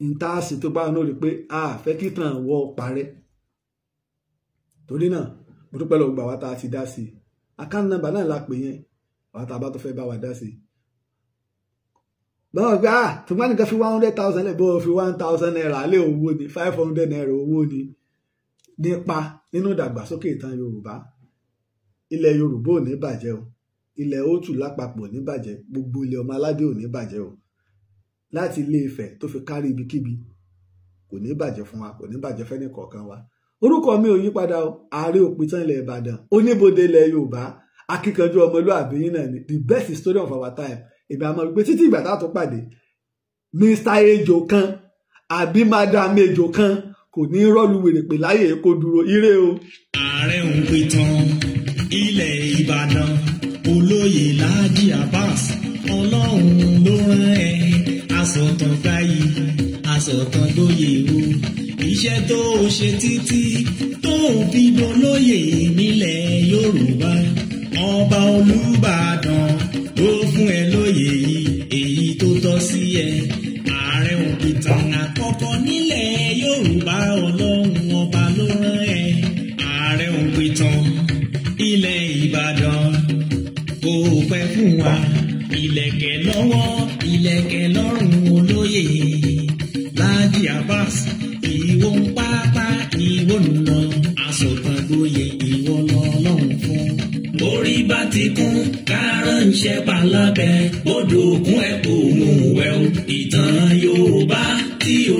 Speaker 1: ìta sì tó bá wọn lórí pé a fẹ́ kí tàn wọ́ parẹ́ torí náà mo dúpẹ́ lọ́wọ́ gbà wá tá a ti dá sí i account number náà la pè yẹn wá tá a bá tó fẹ́ bá wa dá sí i báwọn gbé tó bá nìkan fi 100,000 lẹ̀ bó fi 1,000 naira lé owó ni 500 naira owó ni nípa nínú ìdàgbàsókè ìtàn Yorùbá ilẹ̀ Yorùbá ò ní bàjẹ́ o ilẹ̀ Òtù lápapọ̀ ní bàjẹ́, gbogbo ilẹ̀ ọmọ aládé ò ní bàjẹ́ o, láti Ilé Ifẹ̀ tó fi kárí ibikíbi kò ní bàjẹ́ fún wa, kò ní bàjẹ́ fẹ́ni kọ̀ọ̀kan wa. Orúkọ mi ò yí padà o, Ààrẹ Òpìtàn ilẹ̀ Ìbàdàn, oníbodè ilẹ̀ Yorùbá, akíkanjú ọmọlúàbí yín náà ni, the best historian of our time. Ìgbà àmọ́ wípé títí ìgbà tá a tó pàdé, Mr. Ejò kan àbí Madam Ejò kan kò ní rọ́ọ̀lù wèrèpè láyè kó dúró. Ire o.
Speaker 2: Ààrẹ Òpìtàn ilẹ̀ Ìbàdàn, olóyè Láàjì Abbas, Ọlọ́run ló rán ẹ, asọ̀tàn gbáyì, asọ̀tàn lóye o. Iṣẹ́ tó o ṣe títí tó o fi dolóyè nílẹ̀ Yorùbá, ọba Olúbàdàn ló fún ẹ lóyè yìí, èyí tó tọ́ sí ẹ. Ààrẹ Òpìtàn àkọ́kọ́ nílẹ̀ Yorùbá, Ọlọ́run ọba ló rán ẹ. Ààrẹ Òpìtàn ilẹ̀ Ìbàdàn, kò pẹ́ fún wa, ìlẹ̀kẹ̀ lọ́wọ́ ìlẹ̀kẹ̀ lọ́rùn olóyè Láàjì Abbas, ìwọ ń pápá ìwọ ń lọ, asọ̀tàn lóye ìwọ lọ́lọ́run fún. Orí bá ti kún kárànṣẹ́ palábẹ́, odò òkun ẹ̀ kò mú wẹ̀ o. Ìtàn Yorùbá tí o